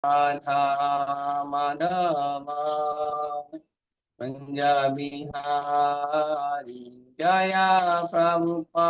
राधा माधवा पंजाबी हारी जया प्रभुपा।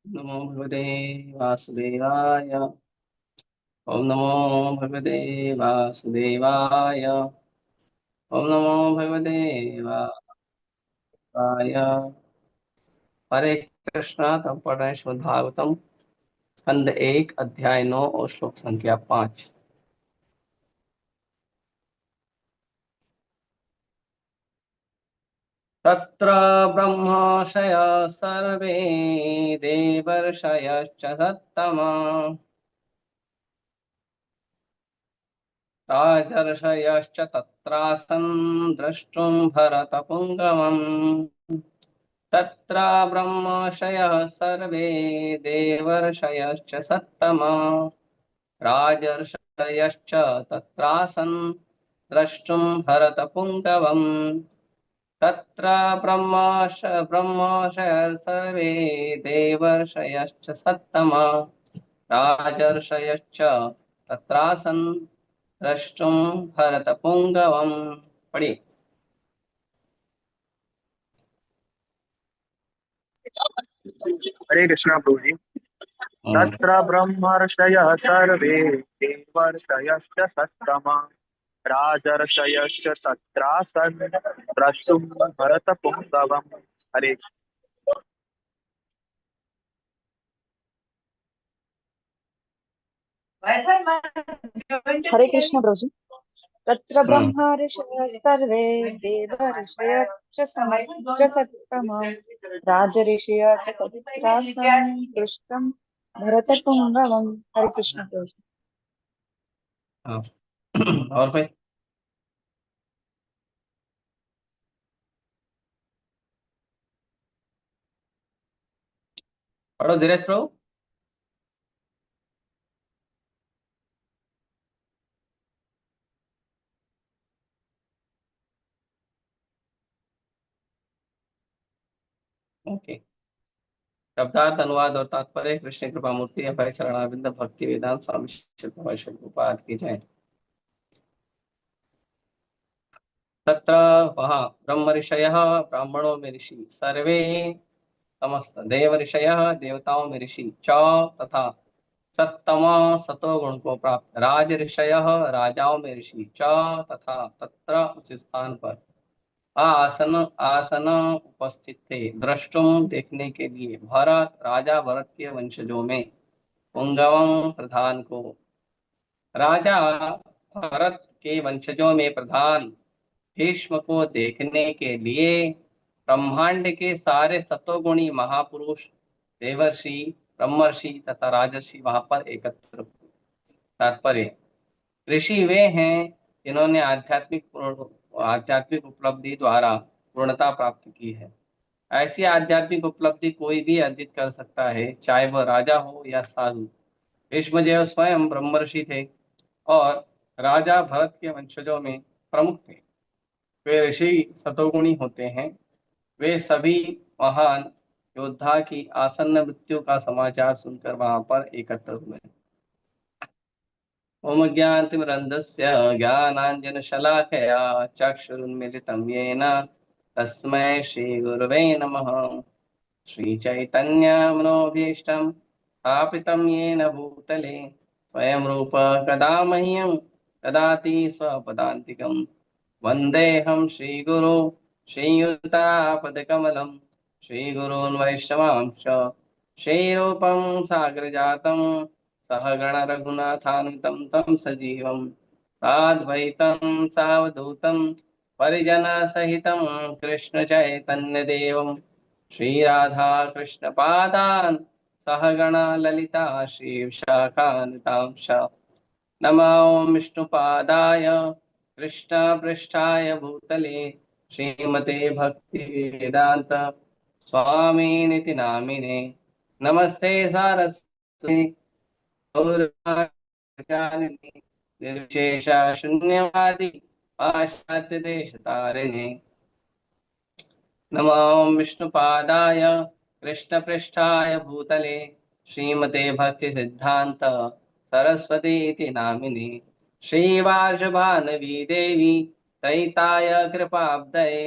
नमो भगवते वासुदेवाय। ओम नमो भगवते वासुदेवाय। ओम नमो भगवते वासुदेवाय। हरे कृष्णा। तब पढ़ रहे हैं श्रीमद् भागवतम स्कंद 1 अध्याय 9 और श्लोक संख्या 5। तत्र ब्रह्मर्षयः सर्वे देवर्षयश्च सत्तमा राजर्षयश्च तत्रासन् द्रष्टुं भरतपुङ्गवम्। तत्र ब्रह्मर्षयः सर्वे देवर्षयश्च सत्तमा राजर्षयश्च तत्रासन् द्रष्टुं भरतपुङ्गवम्। तत्र ब्रह्मर्षयः सर्वे देवर्षयश्च सत्तमा राजर्षयश्च तत्रासन् द्रष्टुं भरतपुङ्गवम्। पढ़िए। हरे कृष्णा प्रभु जी। तत्र ब्रह्मर्षयः सर्वे देवर्षयश्च सत्तमा राजर्षयश्च तत्रासन् द्रष्टुं भरतपुङ्गवम्। हरे हरे कृष्ण प्रभु जी। तत्र ब्रह्मा ऋषयः सर्वे देव ऋषयश्च सत्तमा राजऋषयः च तत्रासन् दृष्टं भरतपुङ्गवम्। हरे कृष्ण प्रभु जी। और भाई पढ़ो धीरज प्रभु। ओके। शब्दार्थ अनुवाद और तात्पर्य कृष्ण कृपा मूर्ति अभय चरणारविंद भक्ति वेदांत स्वामी श्री प्रभुपाद की जय। तत्र वहाँ ब्रह्म ऋषयः ब्राह्मणों में ऋषि सर्वे समस्त देव ऋषयः देवताओं में ऋषि च तथा सत्तमा सतो गुण को प्राप्त राज ऋषयः राजाओं में ऋषि च तथा तत्र उस स्थान पर आसन आसन उपस्थित थे द्रष्टुम देखने के लिए भरत राजा भरत के वंशजों में पुंगवम प्रधान को। राजा भरत के वंशजों में प्रधान भीष्म को देखने के लिए ब्रह्मांड के सारे सतोगुणी महापुरुष देवर्षि ब्रह्मर्षि तथा राजर्षि वहां पर एकत्र हुए। तात्पर्य ऋषि वे हैं जिन्होंने आध्यात्मिक उपलब्धि द्वारा पूर्णता प्राप्त की है। ऐसी आध्यात्मिक उपलब्धि कोई भी अर्जित कर सकता है, चाहे वह राजा हो या साधु। भीष्मदेव स्वयं ब्रह्मर्षि थे और राजा भरत के वंशजों में प्रमुख थे। वे ऋषि सतोगुणी होते हैं। वे सभी महान योद्धा की आसन्न मृत्यु का समाचार सुनकर वहां पर एकत्र हुए। ओम ज्ञानतिमिरन्धस्य ज्ञानाञ्जनशलाकया चक्षुरुन्मिलितं येन तस्मै श्रीगुरवे नमः। श्रीचैतन्यमनोभीष्टं स्थापितं येन भूतले स्वयं रूप कदा मह्यं ददाति स्वपदान्तिकं। वन्देऽहं श्रीगुरो श्रीयुतापदकमलं श्रीगुरून् वैष्णवांश्च श्रीरूपं साग्रजातं सहगण रघुनाथान्वितं तं सजीवं साद्वैतं सावधूतं परिजनसहितं कृष्ण चैतन्यदेवं श्री राधा कृष्ण पादान सहगण ललिता श्री विशाखान्वितांश नमो विष्णुपादाय कृष्ण पृष्ठाय भूतले श्रीमते भक्ति वेदांत स्वामी निति नामिने नमस्ते सारस्वती गौरवाचार्यणे निर्विशेष शून्यवादी पाश्चात्य देश तारिणे नमो विष्णुपादाय कृष्णपृष्ठाय भूतले श्रीमते भक्ति सिद्धांत सरस्वती इति नामिने श्रीवार्षभानवी देवी तैताय कृपाब्दये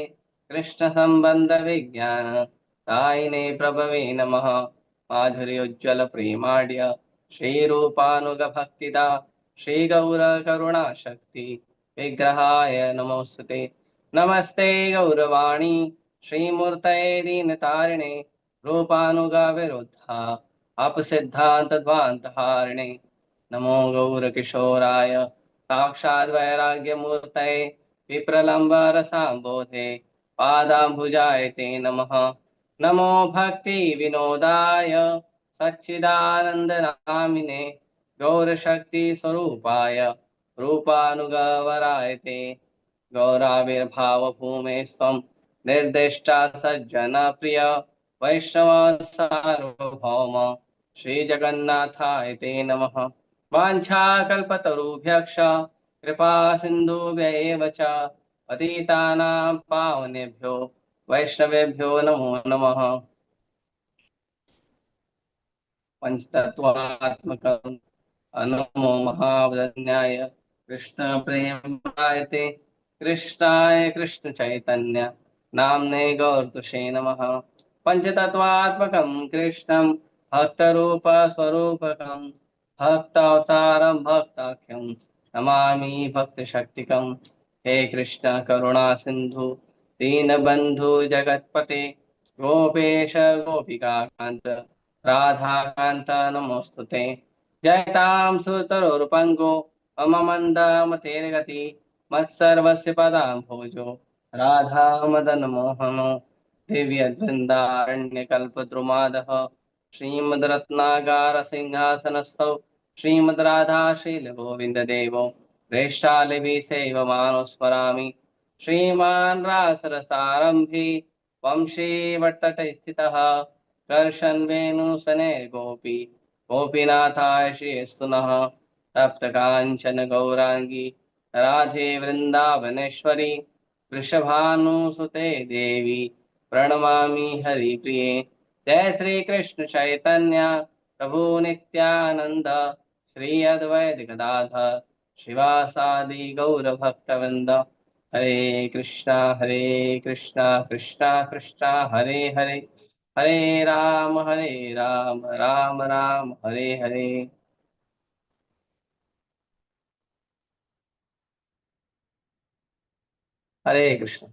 कृष्ण संबंध विज्ञान दायिने प्रभवे नमः माधुर्योज्ज्वल प्रेमाढ्य श्रीरूपानुग भक्तिदा श्री गौर करुणा शक्ति विग्रहाय नमोस्तुते नमस्ते गौरवाणी श्रीमूर्तये दीनतारिणे रूपानुगा विरुद्धा अपसिद्धान्तध्वान्तहारिणे नमो गौरकिशोराय साक्षाद् वैराग्यमूर्तये विप्रलम्बरसाम्बोधे पादाम्बुजाय ते नमः नमो भक्ति विनोदाय सच्चिदानन्दनामिने गौरशक्ति स्वरूपाय रूपानुगवराय ते गौराविर्भाव भूमे स्वं निर्दिष्टा सज्जन प्रिय वैष्णव सार्वभौम श्री जगन्नाथाय ते नमः वाञ्छाकल्पतरुभ्यश्च कृपा सिन्धुभ्यैव च पतितानां पावनेभ्यो वैष्णवेभ्यो नमो नमः पंचतत्वात्मकम् नमो महावदन्याय कृष्ण प्रेमायते कृष्णाय कृष्ण चैतन्य नाम्ने गौरतुषे नमः पंचतत्वात्मकं कृष्णं भक्तरूप स्वरूपकं भक्तावतारं भक्ताख्यं नमामि भक्तशक्तिकं हे कृष्ण करुणा सिंधु दीनबंधु जगत्पते गोपेश गोपिका कांत राधाकांत नमोस्तुते जयतां सुतरुर्पङ्गो मम मन्दमतेर्गति मत्सर्वस्य पदाम्भोजो राधा मदन मोहनो दिव्यवृन्दारण्यकल्पद्रुमादः श्रीमद्रत्नागार सिंहासनस्थौ श्रीमद्राधाशीलगोविन्ददेवो प्रेष्ठालिभिसेवमानो स्मरामि श्रीमान् रासरसारम्भी वंशी वट्टटे स्थितः कर्षन् वेणुसनेर्गोपी गोपीनाथाय श्रीस्तुनः तप्त कांचन गौरांगी राधे वृंदावनेश्वरी वृषभानुसुते देवी प्रणमामि हरिप्रिये जय श्री कृष्ण चैतन्य प्रभु नित्यानंद श्री अद्वैत गदाधर शिवासादि गौर भक्तवृंद हरे कृष्णा कृष्णा कृष्णा हरे हरे हरे राम राम राम हरे हरे हरे कृष्ण।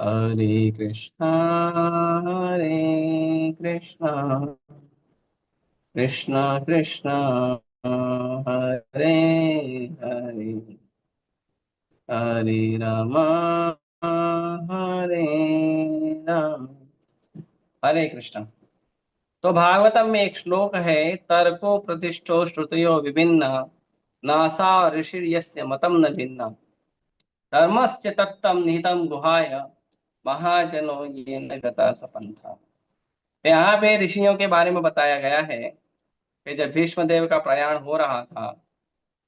हरे कृष्णा कृष्णा कृष्णा हरे हरे हरे राम हरे राम हरे कृष्णा। तो भागवतम में एक श्लोक है तर्को प्रतिष्ठो श्रुतयो विभिन्ना नासा ऋषि यस्य मतम न भिन्ना धर्मस्य तत्तम निहितम गुहाय महाजनो ये न गता सपंथा। तो यहाँ पे ऋषियों के बारे में बताया गया है कि जब भीष्म देव का प्रयाण हो रहा था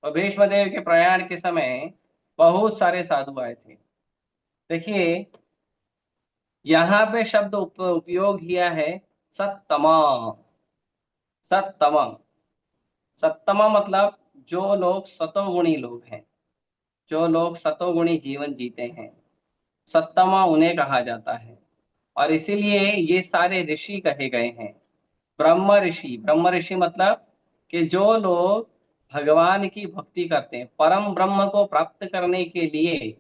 तो भीष्म देव के प्रयाण के समय बहुत सारे साधु आए थे। देखिए यहाँ पे शब्द उपयोग किया है सत्तमा। सत्तमा सत्तमा मतलब जो लोग सतोगुणी लोग हैं। जो लोग सतोगुणी जीवन जीते हैं, सत्तमा उन्हें कहा जाता है। और इसीलिए ये सारे ऋषि कहे गए हैं। ब्रह्म ऋषि, ब्रह्म ऋषि मतलब कि जो लोग भगवान की भक्ति करते हैं, परम ब्रह्म को प्राप्त करने के लिए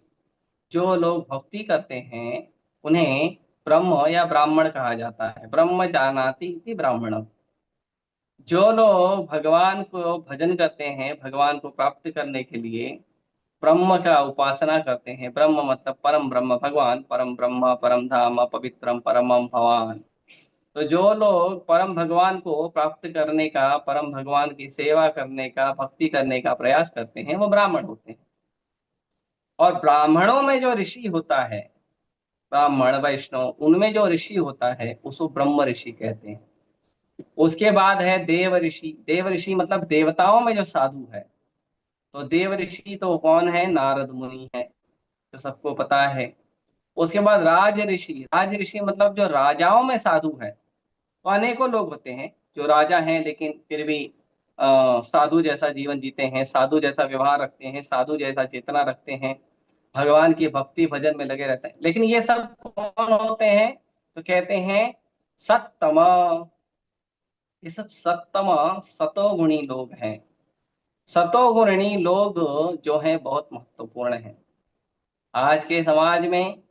जो लोग भक्ति करते हैं, उन्हें ब्रह्म या ब्राह्मण कहा जाता है। ब्रह्म जानाति इति ब्राह्मणम। जो लोग भगवान को भजन करते हैं, भगवान को प्राप्त करने के लिए ब्रह्म का उपासना करते हैं, ब्रह्म मतलब परम ब्रह्म भगवान, परम ब्रह्म परम धाम पवित्रम परमम भवान। तो जो लोग परम भगवान को प्राप्त करने का, परम भगवान की सेवा करने का, भक्ति करने का प्रयास करते हैं, वो ब्राह्मण होते हैं। और ब्राह्मणों में जो ऋषि होता है, ब्राह्मण वैष्णव, उनमें जो ऋषि होता है उसको ब्रह्म ऋषि कहते हैं। उसके बाद है देव ऋषि। देव ऋषि मतलब देवताओं में जो साधु है। तो देव ऋषि तो कौन है? नारद मुनि है, जो सबको पता है। उसके बाद राज ऋषि। राज ऋषि मतलब जो राजाओं में साधु है। तो अनेकों लोग होते हैं जो राजा हैं लेकिन फिर भी साधु जैसा जीवन जीते हैं, साधु जैसा व्यवहार रखते हैं, साधु जैसा चेतना रखते हैं, भगवान की भक्ति भजन में लगे रहते हैं। लेकिन ये सब कौन होते हैं? तो कहते हैं सत्तमा। ये सब सत्तमा, सतोगुणी लोग हैं। सतोगुणी लोग जो हैं बहुत महत्वपूर्ण हैं। आज के समाज में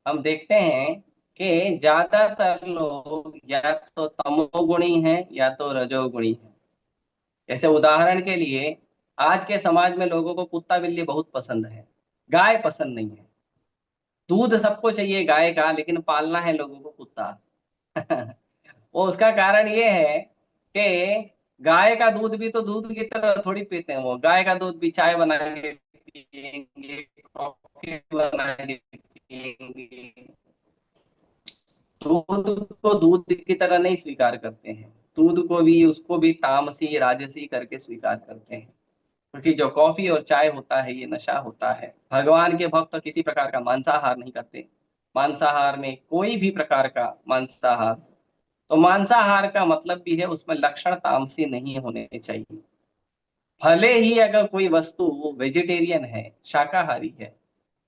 हम देखते हैं कि ज्यादातर लोग या तो तमोगुणी हैं या तो रजोगुणी हैं। जैसे उदाहरण के लिए, आज के समाज में लोगों को कुत्ता बिल्ली बहुत पसंद है, गाय पसंद नहीं है। दूध सबको चाहिए गाय का, लेकिन पालना है लोगों को कुत्ता। वो उसका कारण ये है कि गाय का दूध भी तो दूध की तरह थोड़ी पीते हैं। वो गाय का दूध भी चाय बना के पिएंगे, कॉफी बना के पिएंगे। दूध को दूध की तरह नहीं स्वीकार करते हैं। दूध को भी, उसको भी तामसी राजसी करके स्वीकार करते हैं। क्योंकि जो कॉफी और चाय होता है ये नशा होता है। भगवान के भक्त किसी प्रकार का मांसाहार नहीं करते। मांसाहार में कोई भी प्रकार का मांसाहार, तो मांसाहार का मतलब भी है उसमें लक्षण तामसी नहीं होने चाहिए। भले ही अगर कोई वस्तु वेजिटेरियन है, शाकाहारी है,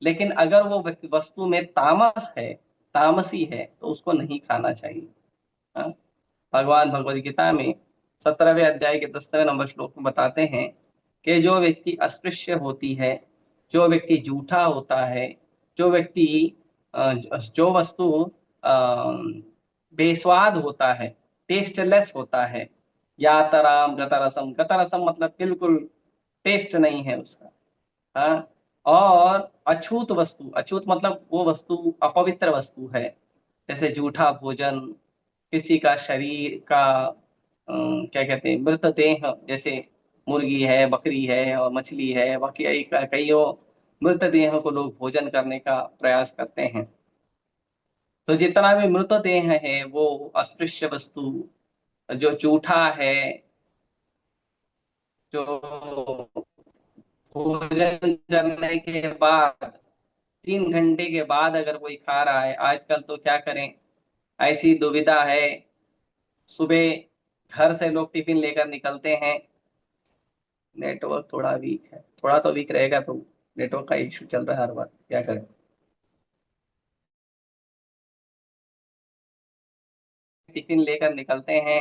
लेकिन अगर वो वस्तु में तामस है, तामसी है, तो उसको नहीं खाना चाहिए। हाँ? भगवान भगवद गीता में 17वें अध्याय के 10वें नंबर श्लोक में बताते हैं कि जो व्यक्ति अस्पृश्य होती है, जो व्यक्ति जूठा होता है, जो व्यक्ति जो वस्तु बेस्वाद होता है, टेस्टलेस होता है, यातराम गतरसम, गतरसम मतलब बिल्कुल टेस्ट नहीं है उसका। हाँ? और अछूत वस्तु, अछूत मतलब वो वस्तु अपवित्र वस्तु है, जैसे जूठा भोजन, किसी का शरीर का क्या कहते हैं, मृतदेह, जैसे मुर्गी है, बकरी है और मछली है, बाकी कईयों मृतदेह को लोग भोजन करने का प्रयास करते हैं। तो जितना भी मृतदेह है वो अस्पृश्य वस्तु, जो जूठा है, जो भोजन करने के बाद 3 घंटे के बाद अगर कोई खा रहा है, आजकल तो क्या करें, ऐसी दुविधा है। सुबह घर से लोग टिफिन लेकर निकलते हैं। नेटवर्क थोड़ा वीक है, थोड़ा तो वीक रहेगा, तो नेटवर्क का इशू चल रहा है हर बार, क्या करें। टिफिन लेकर निकलते हैं,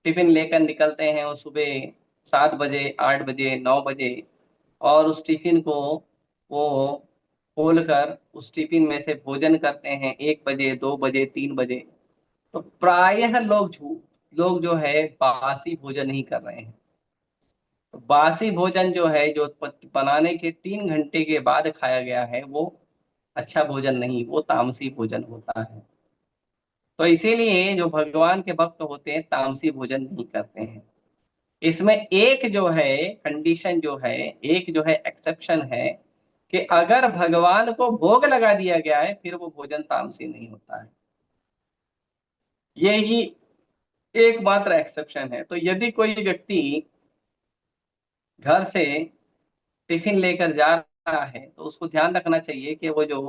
टिफिन लेकर निकलते हैं और सुबह 7 बजे, 8 बजे, 9 बजे, और उस टिफिन को वो खोल कर उस टिफिन में से भोजन करते हैं 1 बजे, 2 बजे, 3 बजे। तो प्रायः लोग जो है बासी भोजन ही कर रहे हैं। तो बासी भोजन जो है, जो बनाने के 3 घंटे के बाद खाया गया है, वो अच्छा भोजन नहीं, वो तामसी भोजन होता है। तो इसीलिए जो भगवान के भक्त होते हैं तामसी भोजन नहीं करते हैं। इसमें एक जो है कंडीशन, जो है एक जो है एक्सेप्शन है, कि अगर भगवान को भोग लगा दिया गया है फिर वो भोजन तामसी नहीं होता है। यही एकमात्र एक्सेप्शन है। तो यदि कोई व्यक्ति घर से टिफिन लेकर जा रहा है तो उसको ध्यान रखना चाहिए कि वो जो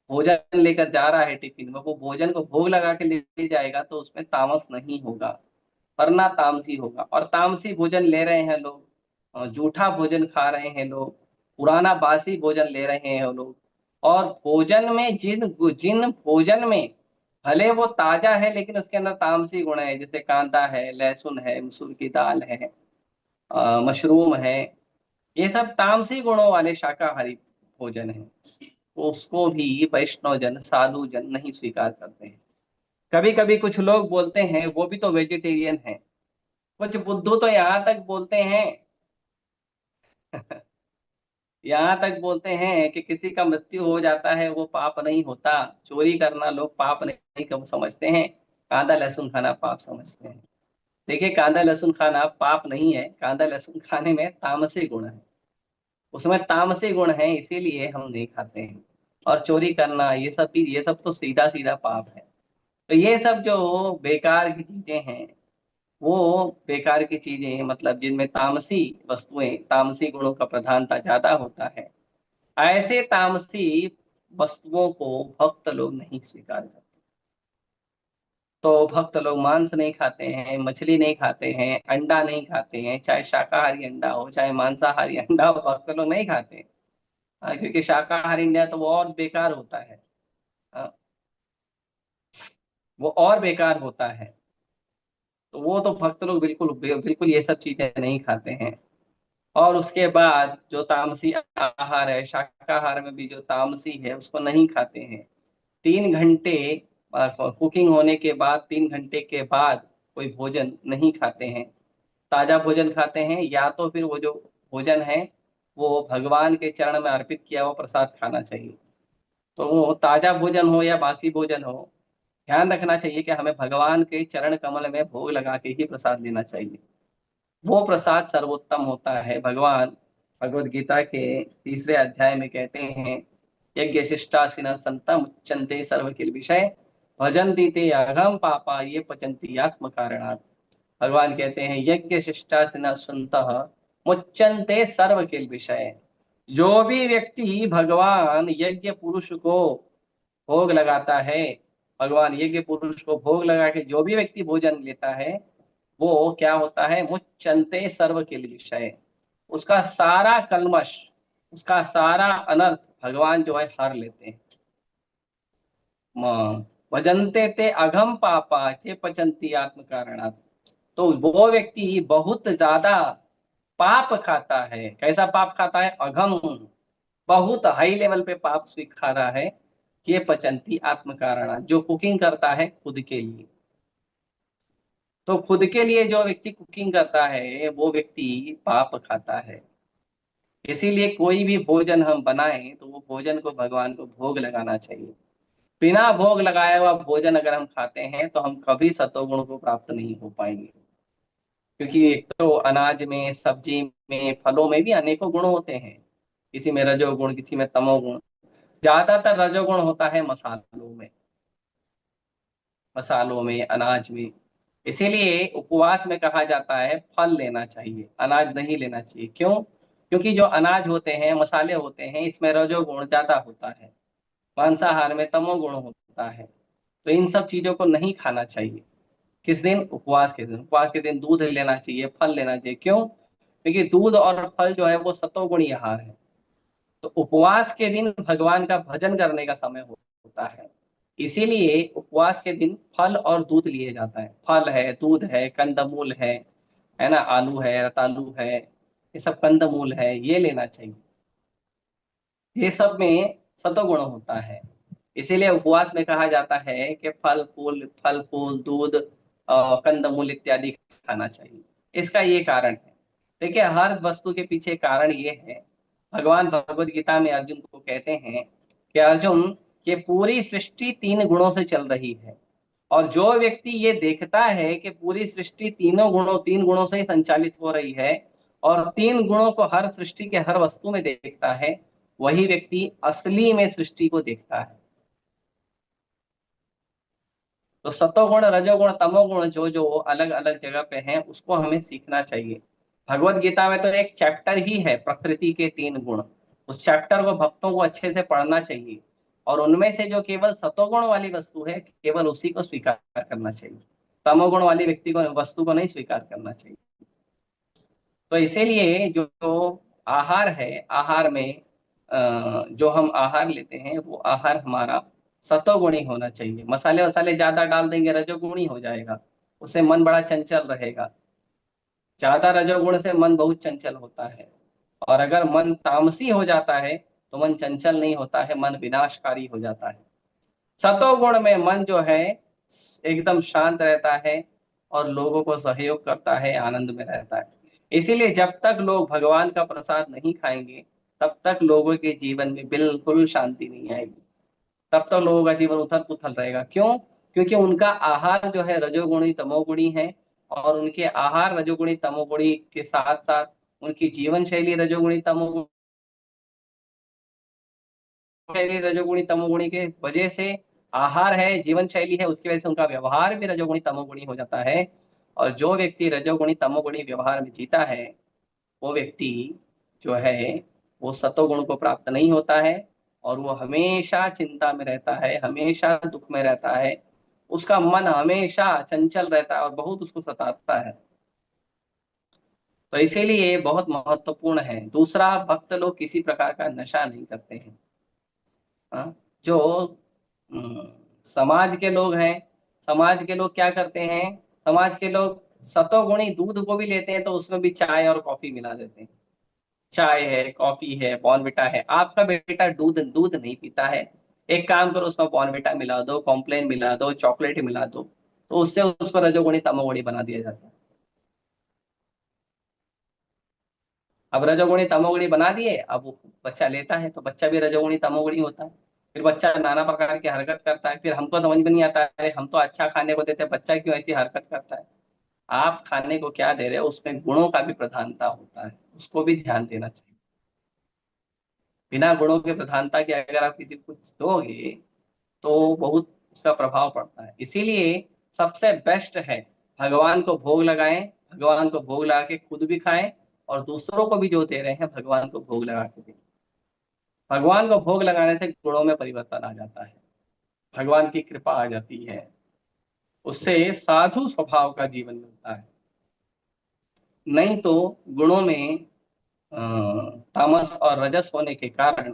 भोजन लेकर जा रहा है टिफिन में, वो भोजन को भोग लगा के ले जाएगा तो उसमें तामस नहीं होगा, वरना तामसी होगा। और तामसी भोजन ले रहे हैं लोग, जूठा भोजन खा रहे हैं लोग, पुराना बासी भोजन ले रहे हैं वो लोग। और भोजन में जिन जिन भोजन में भले वो ताजा है लेकिन उसके अंदर तामसी गुण है, जैसे कांदा है, लहसुन है, मसूर की दाल है, मशरूम है, ये सब तामसी गुणों वाले शाकाहारी भोजन है। तो उसको भी वैष्णव जन, साधु जन नहीं स्वीकार करते हैं। कभी कभी कुछ लोग बोलते हैं वो भी तो वेजिटेरियन है। कुछ बुद्धू तो यहाँ तक बोलते हैं यहाँ तक बोलते हैं कि किसी का मृत्यु हो जाता है वो पाप नहीं होता। चोरी करना लोग पाप नहीं कब समझते हैं, कांदा लहसुन खाना पाप समझते हैं। देखिए, कांदा लहसुन खाना पाप नहीं है, कांदा लहसुन खाने में तामसी गुण है, उसमें तामसी गुण है, इसीलिए हम नहीं खाते हैं। और चोरी करना ये सब तो सीधा सीधा पाप है। तो ये सब जो बेकार की चीजें हैं, वो बेकार की चीजें मतलब जिनमें तामसी वस्तुएं, तामसी गुणों का प्रधानता ज्यादा होता है, ऐसे तामसी वस्तुओं को भक्त लोग नहीं स्वीकार करते। तो भक्त लोग मांस नहीं खाते हैं, मछली नहीं खाते हैं, अंडा नहीं खाते हैं, चाहे शाकाहारी अंडा हो चाहे मांसाहारी अंडा हो, भक्त लोग नहीं खाते हैं। क्योंकि शाकाहारी अंडा तो वो और बेकार होता है। हाँ, वो और बेकार होता है। तो वो तो भक्त लोग बिल्कुल बिल्कुल ये सब चीजें नहीं खाते हैं। और उसके बाद जो तामसी आहार है, शाकाहार में भी जो तामसी है उसको नहीं खाते हैं। 3 घंटे कुकिंग होने के बाद, 3 घंटे के बाद कोई भोजन नहीं खाते हैं। ताजा भोजन खाते हैं, या तो फिर वो जो भोजन है वो भगवान के चरण में अर्पित किया हुआ प्रसाद खाना चाहिए। तो वो ताजा भोजन हो या बासी भोजन हो, ध्यान रखना चाहिए कि हमें भगवान के चरण कमल में भोग लगा के ही प्रसाद लेना चाहिए। वो प्रसाद सर्वोत्तम होता है। भगवान भगवत गीता के 3 अध्याय में कहते हैं, यज्ञ शिष्टासिन संतम उच्चन्ते सर्व किल विषय भजन्ति ते अघम पापा ये पचन्ति आत्म कारणात्। भगवान कहते हैं यज्ञ शिष्टासिन संतः मुच्चन्ते सर्व किल विषय। जो भी व्यक्ति भगवान यज्ञ पुरुष को भोग लगाता है, भगवान यज्ञ पुरुष को भोग लगा के जो भी व्यक्ति भोजन लेता है, वो क्या होता है, मुच्चन्ते सर्व के विषय, उसका सारा कल्मश, उसका सारा अनर्थ भगवान जो है हर लेते हैं। भजन्ते ते अघम पापा के पचंती आत्म कारणात्। तो वो व्यक्ति बहुत ज्यादा पाप खाता है। कैसा पाप खाता है? अघम, बहुत हाई लेवल पे पाप स्वीकार खा रहा है। ये पचंती आत्म कारणात्, जो कुकिंग करता है खुद के लिए। तो खुद के लिए जो व्यक्ति कुकिंग करता है वो व्यक्ति पाप खाता है। इसीलिए कोई भी भोजन हम बनाएं तो वो भोजन को भगवान को भोग लगाना चाहिए। बिना भोग लगाया हुआ भोजन अगर हम खाते हैं तो हम कभी सतोगुण को प्राप्त नहीं हो पाएंगे। क्योंकि एक तो अनाज में, सब्जी में, फलों में भी अनेकों गुण होते हैं। किसी में रजोगुण, किसी में तमोगुण। ज्यादातर रजोगुण होता है मसालों में, मसालों में, अनाज में। इसीलिए उपवास में कहा जाता है फल लेना चाहिए, अनाज नहीं लेना चाहिए। क्यों? क्योंकि जो अनाज होते हैं, मसाले होते हैं, इसमें रजोगुण ज्यादा होता है, मांसाहार में तमोगुण होता है। तो इन सब चीजों को नहीं खाना चाहिए। किस दिन? उपवास के दिन। उपवास के दिन दूध लेना चाहिए, फल लेना चाहिए। क्यों? क्योंकि दूध और फल जो है वो सतोगुणी आहार है। तो उपवास के दिन भगवान का भजन करने का समय होता है। इसीलिए उपवास के दिन फल और दूध लिए जाता है। फल है, दूध है, कंदमूल है ना, आलू है, रतालू है, ये सब कंदमूल है, ये लेना चाहिए। ये सब में सतोगुण होता है। इसीलिए उपवास में कहा जाता है कि फल फूल, दूध, कंदमूल इत्यादि खाना चाहिए। इसका ये कारण है। देखिए, हर वस्तु के पीछे कारण ये है। भगवान भगवत गीता में अर्जुन को कहते हैं कि अर्जुन, ये पूरी सृष्टि 3 गुणों से चल रही है। और जो व्यक्ति ये देखता है कि पूरी सृष्टि 3 गुणों से ही संचालित हो रही है, और 3 गुणों को हर सृष्टि के हर वस्तु में देखता है, वही व्यक्ति असली में सृष्टि को देखता है। तो सतोगुण, रजोगुण, तमोगुण जो जो अलग अलग जगह पे हैं उसको हमें सीखना चाहिए। भगवत गीता में तो एक चैप्टर ही है प्रकृति के 3 गुण। उस चैप्टर को भक्तों को अच्छे से पढ़ना चाहिए, और उनमें से जो केवल सतोगुण वाली वस्तु है केवल उसी को स्वीकार करना चाहिए। तमोगुण वाली व्यक्ति को, वस्तु को नहीं स्वीकार करना चाहिए। तो इसीलिए जो आहार है, आहार में जो हम आहार लेते हैं वो आहार हमारा सतोगुणी होना चाहिए। मसाले वसाले ज्यादा डाल देंगे रजोगुणी हो जाएगा, उससे मन बड़ा चंचल रहेगा। ज्यादा रजोगुण से मन बहुत चंचल होता है, और अगर मन तामसी हो जाता है तो मन चंचल नहीं होता है, मन विनाशकारी हो जाता है। सतोगुण में मन जो है एकदम शांत रहता है और लोगों को सहयोग करता है, आनंद में रहता है। इसीलिए जब तक लोग भगवान का प्रसाद नहीं खाएंगे तब तक लोगों के जीवन में बिल्कुल शांति नहीं आएगी, तब तक लोगों का जीवन उथल पुथल रहेगा। क्यों? क्योंकि उनका आहार जो है रजोगुणी तमोगुणी है, और उनके आहार रजोगुणी तमोगुणी के साथ साथ उनकी जीवन शैली रजोगुणी तमोगुणी, शैली रजोगुणी तमोगुणी के वजह से आहार है, जीवन शैली है, उसकी वजह से उनका व्यवहार भी रजोगुणी तमोगुणी हो जाता है। और जो व्यक्ति रजोगुणी तमोगुणी व्यवहार में जीता है वो व्यक्ति जो है वो सतोगुण को प्राप्त नहीं होता है, और वो हमेशा चिंता में रहता है, हमेशा दुख में रहता है, उसका मन हमेशा चंचल रहता है और बहुत उसको सताता है। तो इसीलिए बहुत महत्वपूर्ण है। दूसरा, भक्त लोग किसी प्रकार का नशा नहीं करते हैं। हाँ, जो समाज के लोग हैं, समाज के लोग क्या करते हैं, समाज के लोग सतोगुणी दूध को भी लेते हैं तो उसमें भी चाय और कॉफी मिला देते हैं। चाय है, कॉफी है, बॉर्नविटा है। आपका बेटा दूध दूध नहीं पीता है, एक काम करो उसमें बॉर्नविटा मिला दो, कॉम्प्लेन मिला दो, चॉकलेट मिला दो, तो उससे उसको रजोगुणी तमोगुणी बना दिया जाता है। अब रजोगुणी तमोगुणी बना दिए, अब वो बच्चा लेता है तो बच्चा भी रजोगुणी तमोगुणी होता है। फिर बच्चा नाना प्रकार की हरकत करता है, फिर हमको समझ में नहीं आता है, अरे हम तो अच्छा खाने को देते हैं, बच्चा क्यों ऐसी हरकत करता है। आप खाने को क्या दे रहे हो उसमें गुणों का भी प्रधानता होता है, उसको भी ध्यान देना चाहिए। बिना गुणों के प्रधानता के अगर आप किसी को कुछ दोगे तो बहुत उसका प्रभाव पड़ता है। इसीलिए सबसे बेस्ट है भगवान को भोग लगाएं, भगवान को भोग लगा के खुद भी खाएं और दूसरों को भी जो दे रहे हैं भगवान को भोग लगा के दें। भगवान को भोग लगाने से गुणों में परिवर्तन आ जाता है, भगवान की कृपा आ जाती है, उससे साधु स्वभाव का जीवन मिलता है। नहीं तो गुणों में अ, तामस और रजस होने के कारण,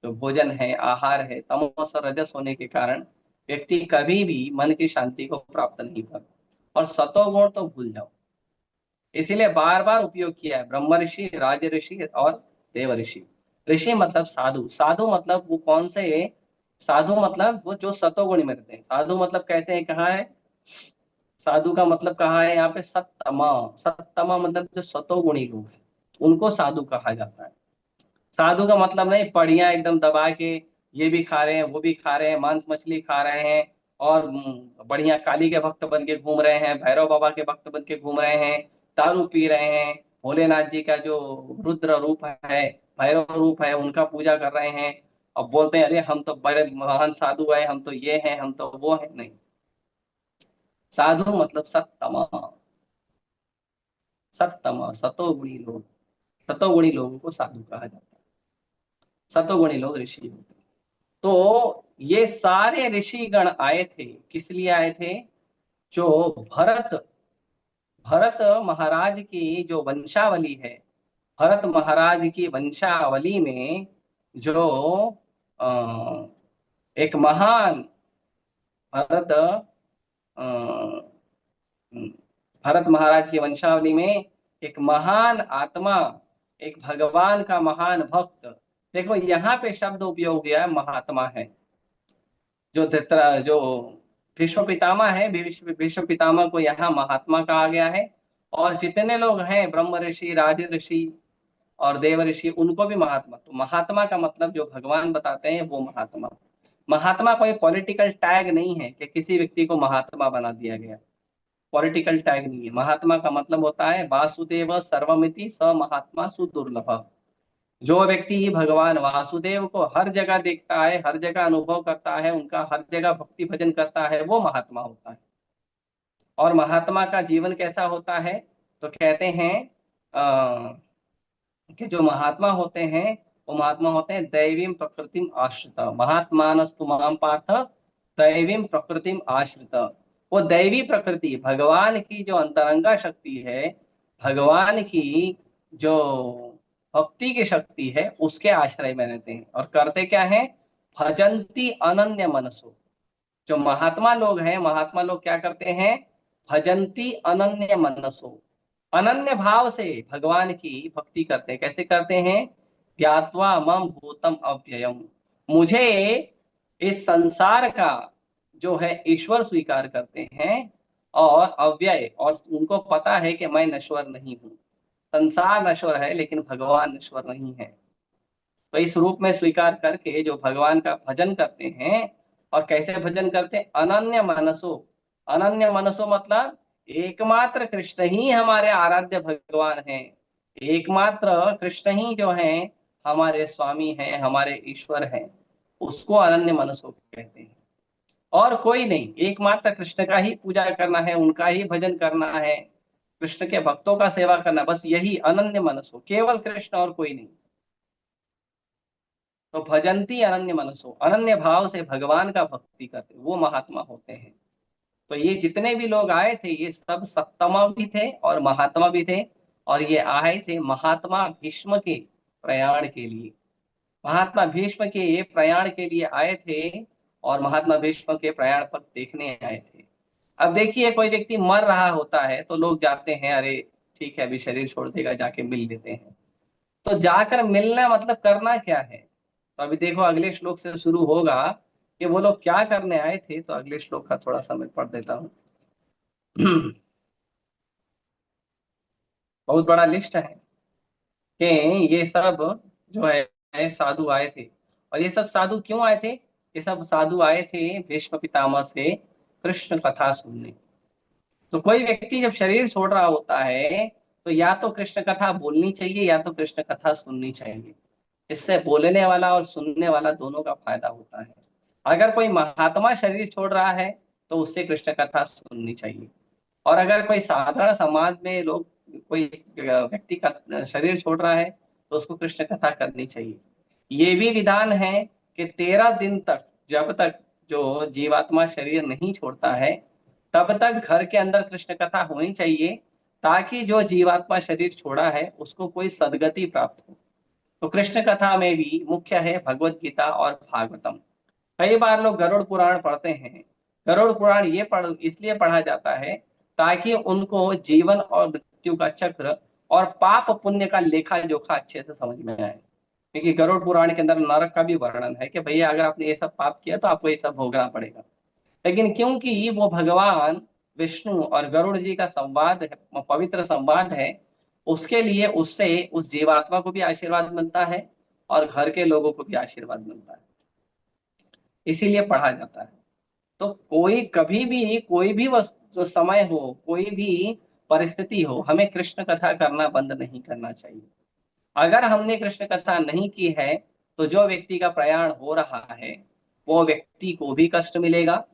जो भोजन है, आहार है, तमस और रजस होने के कारण व्यक्ति कभी भी मन की शांति को प्राप्त नहीं करता। और सतोगुण तो भूल जाओ। इसीलिए बार बार उपयोग किया है ब्रह्म ऋषि, राज ऋषि और देव ऋषि। ऋषि मतलब साधु, साधु मतलब वो कौन से, साधु मतलब वो जो सतोगुण में रहते हैं। साधु मतलब कैसे है, कहाँ है साधु का मतलब, कहाँ है यहाँ पे, सत्तमा। सत्तमा मतलब जो सतोगुणी लोग हैं उनको साधु कहा जाता है। साधु का मतलब नहीं पढ़िया एकदम दबा के ये भी खा रहे हैं, वो भी खा रहे हैं, मांस मछली खा रहे हैं, और बढ़िया काली के भक्त बन के घूम रहे हैं, भैरव बाबा के भक्त बन के घूम रहे हैं, दारू पी रहे हैं, भोलेनाथ जी का जो रुद्र रूप है, भैरव रूप है, उनका पूजा कर रहे हैं, और बोलते हैं अरे हम तो बड़े महान साधु हैं, हम तो ये हैं, हम तो वो हैं। नहीं, साधु मतलब सत्तमा। सत्तमा सतोगुणी लोग, सतोगुणी लोगों को साधु कहा जाता है। सतोगुणी लोग ऋषि होते हैं। तो ये सारे ऋषिगण आए थे, किस लिए आए थे? जो भरत, भरत महाराज की जो वंशावली है, भरत महाराज की वंशावली में जो अ, एक महान भरत, अ, भरत महाराज की वंशावली में एक महान आत्मा, एक भगवान का महान भक्त। देखो यहाँ पे शब्द उपयोग किया है महात्मा है। जो भीष्म पितामह है, भीष्म पितामह को यहाँ महात्मा कहा गया है। और जितने लोग हैं ब्रह्म ऋषि, राज ऋषि और देव ऋषि, उनको भी महात्मा। तो महात्मा का मतलब जो भगवान बताते हैं वो महात्मा। महात्मा कोई पॉलिटिकल टैग नहीं है कि किसी व्यक्ति को महात्मा बना दिया गया, पॉलिटिकल टैग नहीं है। महात्मा का मतलब होता है वासुदेव सर्वमिति स महात्मा सुदुर्लभ। जो व्यक्ति भगवान वासुदेव को हर जगह देखता है, हर जगह अनुभव करता है, उनका हर जगह भक्ति भजन करता है, वो महात्मा होता है। और महात्मा का जीवन कैसा होता है? तो कहते हैं कि जो महात्मा होते हैं वो महात्मा होते हैं दैवीं प्रकृतिम आश्रित। महात्मानस्तु माम पार्थ दैवीं प्रकृतिम आश्रित। वो दैवी प्रकृति, भगवान की जो अंतरंगा शक्ति है, भगवान की जो भक्ति की शक्ति है उसके आश्रय में रहते हैं। और करते क्या है? भजंती अनन्य मनसो। जो महात्मा लोग हैं, महात्मा लोग क्या करते हैं? भजंती अनन्य मनसो, अनन्य भाव से भगवान की भक्ति करते हैं। कैसे करते हैं? ज्ञात्वा मम भूतम अव्ययम, मुझे इस संसार का जो है ईश्वर स्वीकार करते हैं, और अव्यय, और उनको पता है कि मैं नश्वर नहीं हूँ। संसार नश्वर है लेकिन भगवान नश्वर नहीं है। तो इस रूप में स्वीकार करके जो भगवान का भजन करते हैं, और कैसे भजन करते हैं? अनन्य मनसो। अनन्य मनसो मतलब एकमात्र कृष्ण ही हमारे आराध्य भगवान हैं, एकमात्र कृष्ण ही जो हैं हमारे स्वामी हैं, हमारे ईश्वर हैं, उसको अनन्य मनसो कहते हैं। और कोई नहीं, एकमात्र कृष्ण का ही पूजा करना है, उनका ही भजन करना है, कृष्ण के भक्तों का सेवा करना, बस यही अनन्य मनसो, केवल कृष्ण और कोई नहीं। तो भजंती अनन्य मनसो, अनन्य भाव से भगवान का भक्ति करते, वो महात्मा होते हैं। तो ये जितने भी लोग आए थे ये सब सत्तमा भी थे और महात्मा भी थे, और ये आए थे महात्मा भीष्म के प्रयाण के लिए। महात्मा भीष्म के ये प्रयाण के लिए आए थे, और महात्मा भीष्म के प्रयाण पर देखने आए थे। अब देखिए, कोई व्यक्ति मर रहा होता है तो लोग जाते हैं, अरे ठीक है अभी शरीर छोड़ देगा, जाके मिल लेते हैं। तो जाकर मिलना मतलब करना क्या है? तो अभी देखो अगले श्लोक से शुरू होगा कि वो लोग क्या करने आए थे। तो अगले श्लोक का थोड़ा सा मैं पढ़ देता हूँ। बहुत बड़ा लिस्ट है कि ये सब जो है साधु आए थे। और ये सब साधु क्यों आए थे? ये सब साधु आए थे भीष्म पितामह से कृष्ण कथा सुनने। तो कोई व्यक्ति जब शरीर छोड़ रहा होता है तो या तो कृष्ण कथा बोलनी चाहिए या तो कृष्ण कथा सुननी चाहिए। इससे बोलने वाला और सुनने वाला दोनों का फायदा होता है। अगर कोई महात्मा शरीर छोड़ रहा है तो उससे कृष्ण कथा सुननी चाहिए, और अगर कोई साधारण समाज में लोग, कोई व्यक्ति का शरीर छोड़ रहा है तो उसको कृष्ण कथा करनी चाहिए। ये भी विधान है कि 13 दिन तक, जब तक जो जीवात्मा शरीर नहीं छोड़ता है तब तक घर के अंदर कृष्ण कथा होनी चाहिए, ताकि जो जीवात्मा शरीर छोड़ा है उसको कोई सदगति प्राप्त हो। तो कृष्ण कथा में भी मुख्य है भगवत गीता और भागवतम। कई बार लोग गरुड़ पुराण पढ़ते हैं। गरुड़ पुराण इसलिए पढ़ा जाता है ताकि उनको जीवन और मृत्यु का चक्र और पाप पुण्य का लेखा जोखा अच्छे से समझ में आए। क्योंकि गरुड़ पुराण के अंदर नरक का भी वर्णन है कि भैया अगर आपने ये सब पाप किया तो आपको ये सब भोगना पड़ेगा। लेकिन क्योंकि वो भगवान विष्णु और गरुड़ जी का संवाद है, पवित्र संवाद है, उसके लिए उससे उस जीवात्मा को भी आशीर्वाद मिलता है और घर के लोगों को भी आशीर्वाद मिलता है, इसीलिए पढ़ा जाता है। तो कोई कभी भी, कोई भी वस्तु समय हो, कोई भी परिस्थिति हो, हमें कृष्ण कथा करना बंद नहीं करना चाहिए। अगर हमने कृष्ण कथा नहीं की है तो जो व्यक्ति का प्रयाण हो रहा है वो व्यक्ति को भी कष्ट मिलेगा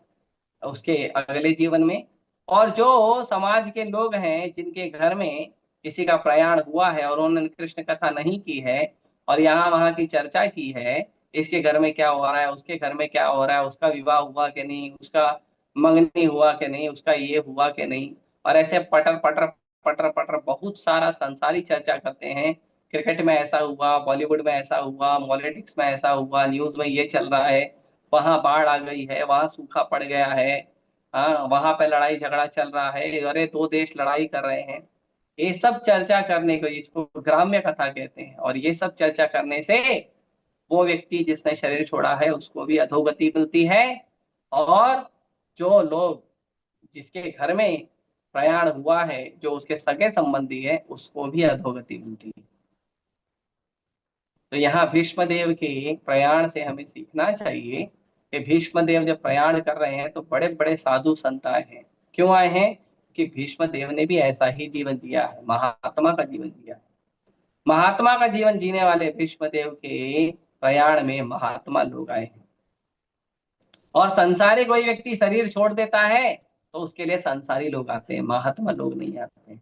उसके अगले जीवन में। और जो समाज के लोग हैं जिनके घर में किसी का प्रयाण हुआ है और उन्होंने कृष्ण कथा नहीं की है और यहाँ वहाँ की चर्चा की है, इसके घर में क्या हो रहा है, उसके घर में क्या हो रहा है, उसका विवाह हुआ कि नहीं, उसका मंगनी हुआ कि नहीं, उसका ये हुआ कि नहीं, और ऐसे पटर पटर पटर पटर बहुत सारा संसारी चर्चा करते हैं। क्रिकेट में ऐसा हुआ, बॉलीवुड में ऐसा हुआ, पॉलिटिक्स में ऐसा हुआ, न्यूज में ये चल रहा है, वहां बाढ़ आ गई है, वहां सूखा पड़ गया है, हाँ वहां पे लड़ाई झगड़ा चल रहा है, अरे दो देश लड़ाई कर रहे हैं। ये सब चर्चा करने को इसको ग्राम्य कथा कहते हैं। और ये सब चर्चा करने से वो व्यक्ति जिसने शरीर छोड़ा है उसको भी अधोगति मिलती है, और जो लोग, जिसके घर में प्रयाण हुआ है, जो उसके सगे संबंधी है, उसको भी अधोगति मिलती है। तो यहाँ भीष्म देव के प्रयाण से हमें सीखना चाहिए कि भीष्म देव जब प्रयाण कर रहे हैं तो बड़े बड़े साधु संत आए हैं। क्यों आए हैं? कि भीष्म देव ने भी ऐसा ही जीवन जिया है, महात्मा का जीवन जिया है। महात्मा का जीवन जीने वाले भीष्म देव के प्रयाण में महात्मा लोग आए हैं। और संसारी कोई व्यक्ति शरीर छोड़ देता है तो उसके लिए संसारी लोग आते हैं, महात्मा लोग नहीं आते हैं।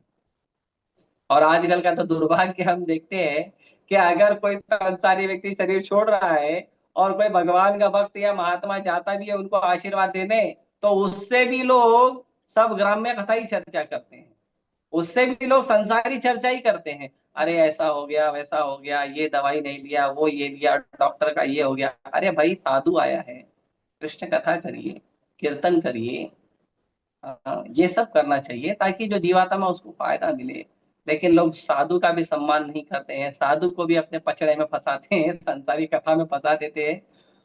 और आजकल का तो दुर्भाग्य हम देखते हैं कि अगर कोई संसारी व्यक्ति शरीर छोड़ रहा है और कोई भगवान का भक्त या महात्मा चाहता भी है उनको आशीर्वाद देने, तो उससे भी लोग सब ग्राम्य कथा ही चर्चा करते हैं। उससे भी लोग संसारी चर्चा ही करते हैं। अरे ऐसा हो गया, वैसा हो गया, ये दवाई नहीं लिया, वो ये लिया, डॉक्टर का ये हो गया। अरे भाई, साधु आया है, कृष्ण कथा करिए, कीर्तन करिए। हाँ, ये सब करना चाहिए ताकि जो जीवात्मा उसको फायदा मिले। लेकिन लोग साधु का भी सम्मान नहीं करते हैं, साधु को भी अपने पचड़े में फंसाते हैं, संसारी कथा में फंसा देते हैं,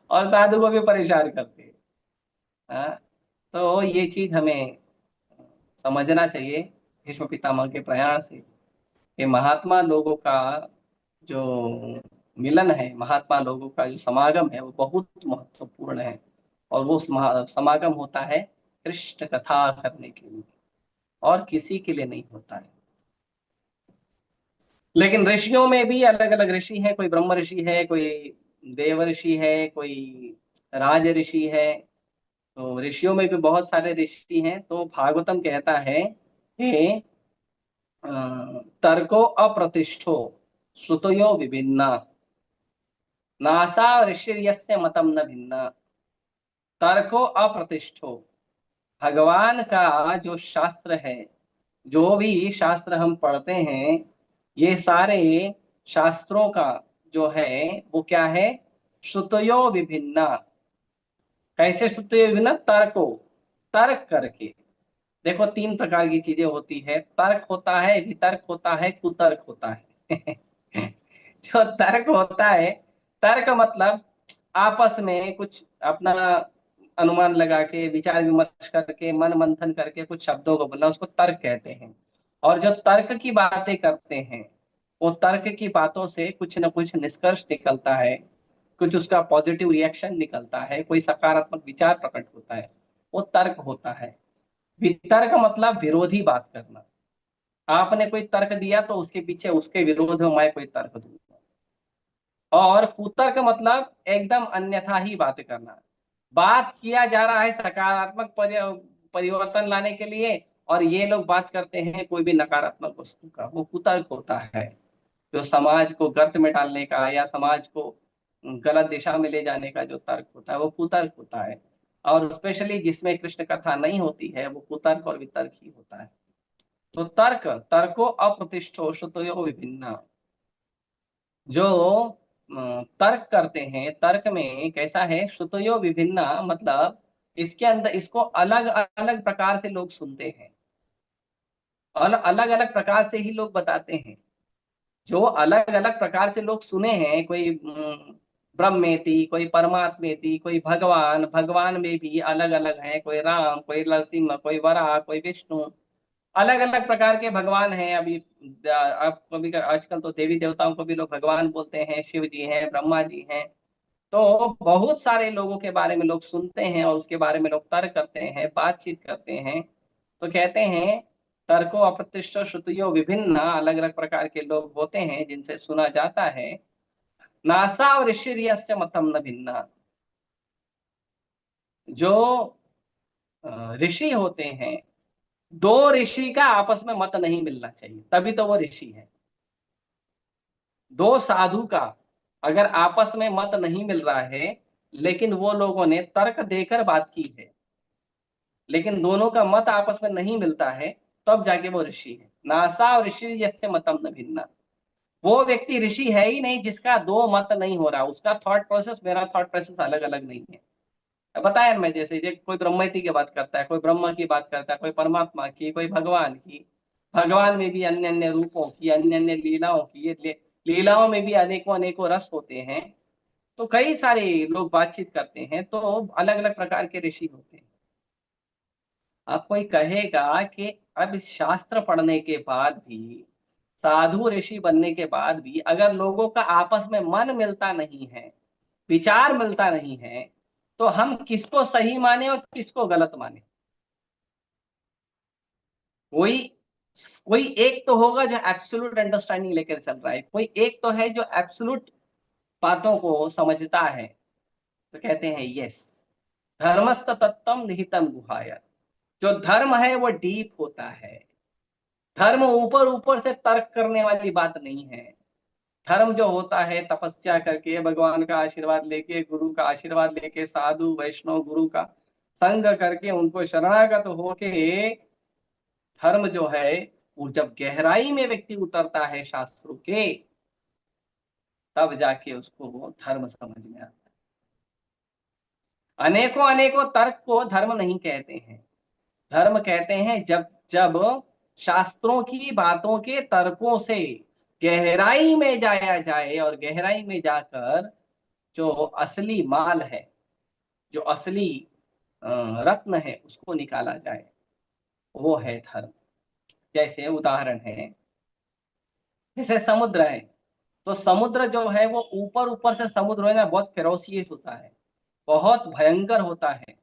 और साधु को भी परेशान करते हैं। हाँ, तो ये चीज हमें समझना चाहिए भीष्म पितामह के प्रयाण से, कि महात्मा लोगों का जो मिलन है, महात्मा लोगों का जो समागम है, वो बहुत महत्वपूर्ण है। और वो समागम होता है कृष्ण कथा करने के लिए, और किसी के लिए नहीं होता है। लेकिन ऋषियों में भी अलग अलग ऋषि हैं, कोई ब्रह्म ऋषि है, कोई देव ऋषि है, कोई राज ऋषि है। तो ऋषियों में भी बहुत सारे ऋषि हैं। तो भागवतम कहता है कि अ, तर्को अप्रतिष्ठो श्रुतयो विभिन्ना, नासा ऋषिर्यस्य मतम न भिन्ना। तर्को अप्रतिष्ठो, भगवान का जो शास्त्र है, जो भी शास्त्र हम पढ़ते हैं, ये सारे शास्त्रों का जो है वो क्या है, श्रुतयो विभिन्ना। कैसे श्रुतयो विभिन्ना? तर्को, तर्क करके। देखो, तीन प्रकार की चीजें होती है, तर्क होता है, वितर्क होता है, कुतर्क होता है। जो तर्क होता है, तर्क मतलब आपस में कुछ अपना अनुमान लगा के, विचार विमर्श करके, मन मंथन करके कुछ शब्दों को बोलना, उसको तर्क कहते हैं। और जो तर्क की बातें करते हैं, वो तर्क की बातों से कुछ न कुछ निष्कर्ष निकलता है, कुछ उसका पॉजिटिव रिएक्शन निकलता है, कोई सकारात्मक विचार प्रकट होता है, वो तर्क होता है। वितर्क मतलब विरोधी बात करना। आपने कोई तर्क दिया तो उसके पीछे उसके विरोध में मैं कोई तर्क दूंगा। और कुतर्क मतलब एकदम अन्यथा ही बात करना। बात किया जा रहा है सकारात्मक परिवर्तन लाने के लिए, और ये लोग बात करते हैं कोई भी नकारात्मक वस्तु का, वो कुतर्क होता है। जो समाज को गर्त में डालने का, या समाज को गलत दिशा में ले जाने का जो तर्क होता है, वो कुतर्क होता है। और स्पेशली जिसमें कृष्ण कथा नहीं होती है, वो कुतर्क और वितर्क ही होता है। तो तर्क, तर्को अप्रतिष्ठो श्रुतयो विभिन्ना। जो तर्क करते हैं, तर्क में कैसा है, श्रुतयो विभिन्ना मतलब इसके अंदर इसको अलग अलग प्रकार से लोग सुनते हैं, और अलग अलग प्रकार से ही लोग बताते हैं। जो अलग अलग प्रकार से लोग सुने हैं, कोई ब्रह्मेति, कोई परमात्मेति, कोई भगवान, भगवान में भी अलग अलग हैं, कोई राम, कोई नरसिंह, कोई वराह, कोई विष्णु। अलग अलग प्रकार के भगवान हैं। अभी आप कभी आजकल तो देवी देवताओं को भी लोग भगवान बोलते हैं, शिव जी हैं, ब्रह्मा जी हैं। तो बहुत सारे लोगों के बारे में लोग सुनते हैं, और उसके बारे में लोग तर्क करते हैं, बातचीत करते हैं। तो कहते हैं तर्को अप्रतिष्ठ श्रुतियो विभिन्न, अलग अलग प्रकार के लोग होते हैं जिनसे सुना जाता है। नासा और ऋषिर्यस्य मतम न भिन्ना। जो ऋषि होते हैं, दो ऋषि का आपस में मत नहीं मिलना चाहिए, तभी तो वो ऋषि है। दो साधु का अगर आपस में मत नहीं मिल रहा है, लेकिन वो लोगों ने तर्क देकर बात की है, लेकिन दोनों का मत आपस में नहीं मिलता है, तब जाके वो ऋषि है। नासा और ऋषि यस्य मतम न भिन्ना। वो व्यक्ति ऋषि है ही नहीं जिसका दो मत नहीं हो रहा, उसका थॉट प्रोसेस मेरा थॉट प्रोसेस अलग अलग नहीं है। बताया मैं, जैसे कोई ब्रह्मति की बात करता है, कोई ब्रह्म की बात करता है, कोई परमात्मा की, कोई भगवान की। भगवान में भी अन्य अन्य रूपों की, अन्य अन्य लीलाओं की, लीलाओं में भी अनेकों अनेकों रस होते हैं। तो कई सारे लोग बातचीत करते हैं, तो अलग अलग प्रकार के ऋषि होते हैं। अब कोई कहेगा कि अब इस शास्त्र पढ़ने के बाद भी, साधु ऋषि बनने के बाद भी, अगर लोगों का आपस में मन मिलता नहीं है, विचार मिलता नहीं है, तो हम किसको सही माने और किसको गलत माने? कोई कोई एक तो होगा जो एब्सोल्यूट अंडरस्टैंडिंग लेकर चल रहा है, कोई एक तो है जो एब्सोल्यूट बातों को समझता है। तो कहते हैं यस, धर्मस्थ तत्वम निहितम गुहाय। जो धर्म है वो डीप होता है। धर्म ऊपर ऊपर से तर्क करने वाली बात नहीं है। धर्म जो होता है, तपस्या करके, भगवान का आशीर्वाद लेके, गुरु का आशीर्वाद लेके, साधु वैष्णव गुरु का संग करके, उनको शरणागत होके, धर्म जो है वो जब गहराई में व्यक्ति उतरता है शास्त्रों के, तब जाके उसको वो धर्म समझ में आता है। अनेकों अनेकों तर्क को धर्म नहीं कहते हैं। धर्म कहते हैं जब जब शास्त्रों की बातों के तर्कों से गहराई में जाया जाए, और गहराई में जाकर जो असली माल है, जो असली अ, रत्न है, उसको निकाला जाए, वो है धर्म। जैसे उदाहरण है, जैसे समुद्र है, तो समुद्र जो है वो ऊपर ऊपर से समुद्र है ना, बहुत फेरोसियस होता है, बहुत भयंकर होता है।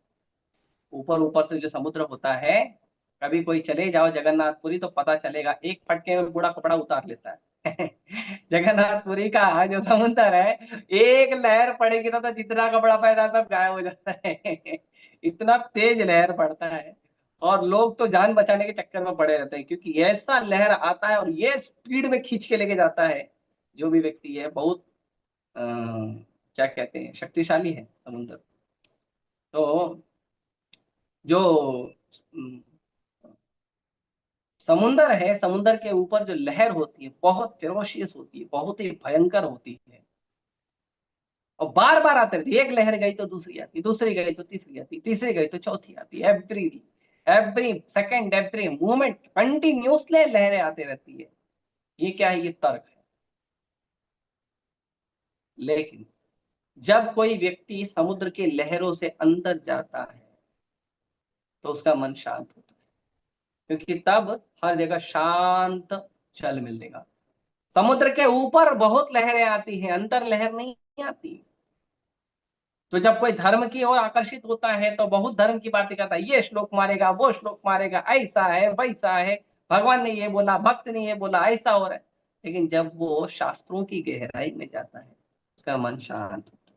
ऊपर ऊपर से जो समुद्र होता है, कभी कोई चले जाओ जगन्नाथपुरी तो पता चलेगा, एक फटके में पूरा कपड़ा उतार लेता है। जगन्नाथपुरी का जो समुद्र है, एक लहर पड़ेगी तो जितना कपड़ा पहना सब गायब हो जाता है। इतना तेज लहर पड़ता है, और लोग तो जान बचाने के चक्कर में पड़े रहते हैं, क्योंकि ऐसा लहर आता है और ये स्पीड में खींच के लेके जाता है। जो भी व्यक्ति है बहुत क्या कहते हैं, शक्तिशाली है समुद्र। तो जो अम, समुंदर है, समुंदर के ऊपर जो लहर होती है बहुत फेरोशियस होती है, बहुत ही भयंकर होती है, और बार बार आते रहती है। एक लहर गई तो दूसरी आती, दूसरी गई तो तीसरी आती, तीसरी गई तो चौथी आती। Every every second, every moment continuously लहरें आती रहती है। ये क्या है? ये तर्क है। लेकिन जब कोई व्यक्ति समुद्र के लहरों से अंदर जाता है, तो उसका मन शांत होता है, क्योंकि तब हर जगह शांत जल मिलेगा। समुद्र के ऊपर बहुत लहरें आती हैं, अंदर लहर नहीं आती। तो जब कोई धर्म की ओर आकर्षित होता है तो बहुत धर्म की बातें करता है, ये श्लोक मारेगा, वो श्लोक मारेगा, ऐसा है वैसा है, भगवान ने ये बोला, भक्त ने ये बोला, ऐसा हो रहा है। लेकिन जब वो शास्त्रों की गहराई में जाता है, उसका मन शांत होता है,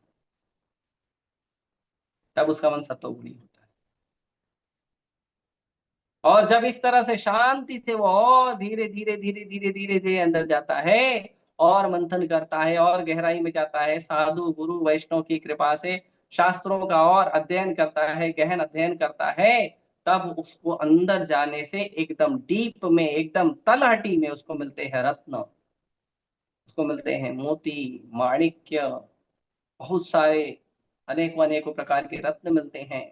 तब उसका मन सत्वगुणी होता है। और जब इस तरह से शांति से वो और धीरे धीरे धीरे धीरे धीरे धीरे अंदर जाता है, और मंथन करता है, और गहराई में जाता है, साधु गुरु वैष्णव की कृपा से शास्त्रों का और अध्ययन करता है, गहन अध्ययन करता है, तब उसको अंदर जाने से एकदम डीप में, एकदम तलहटी में उसको मिलते हैं रत्न, उसको मिलते हैं मोती, माणिक्य, बहुत सारे अनेकों अनेकों प्रकार के रत्न मिलते हैं।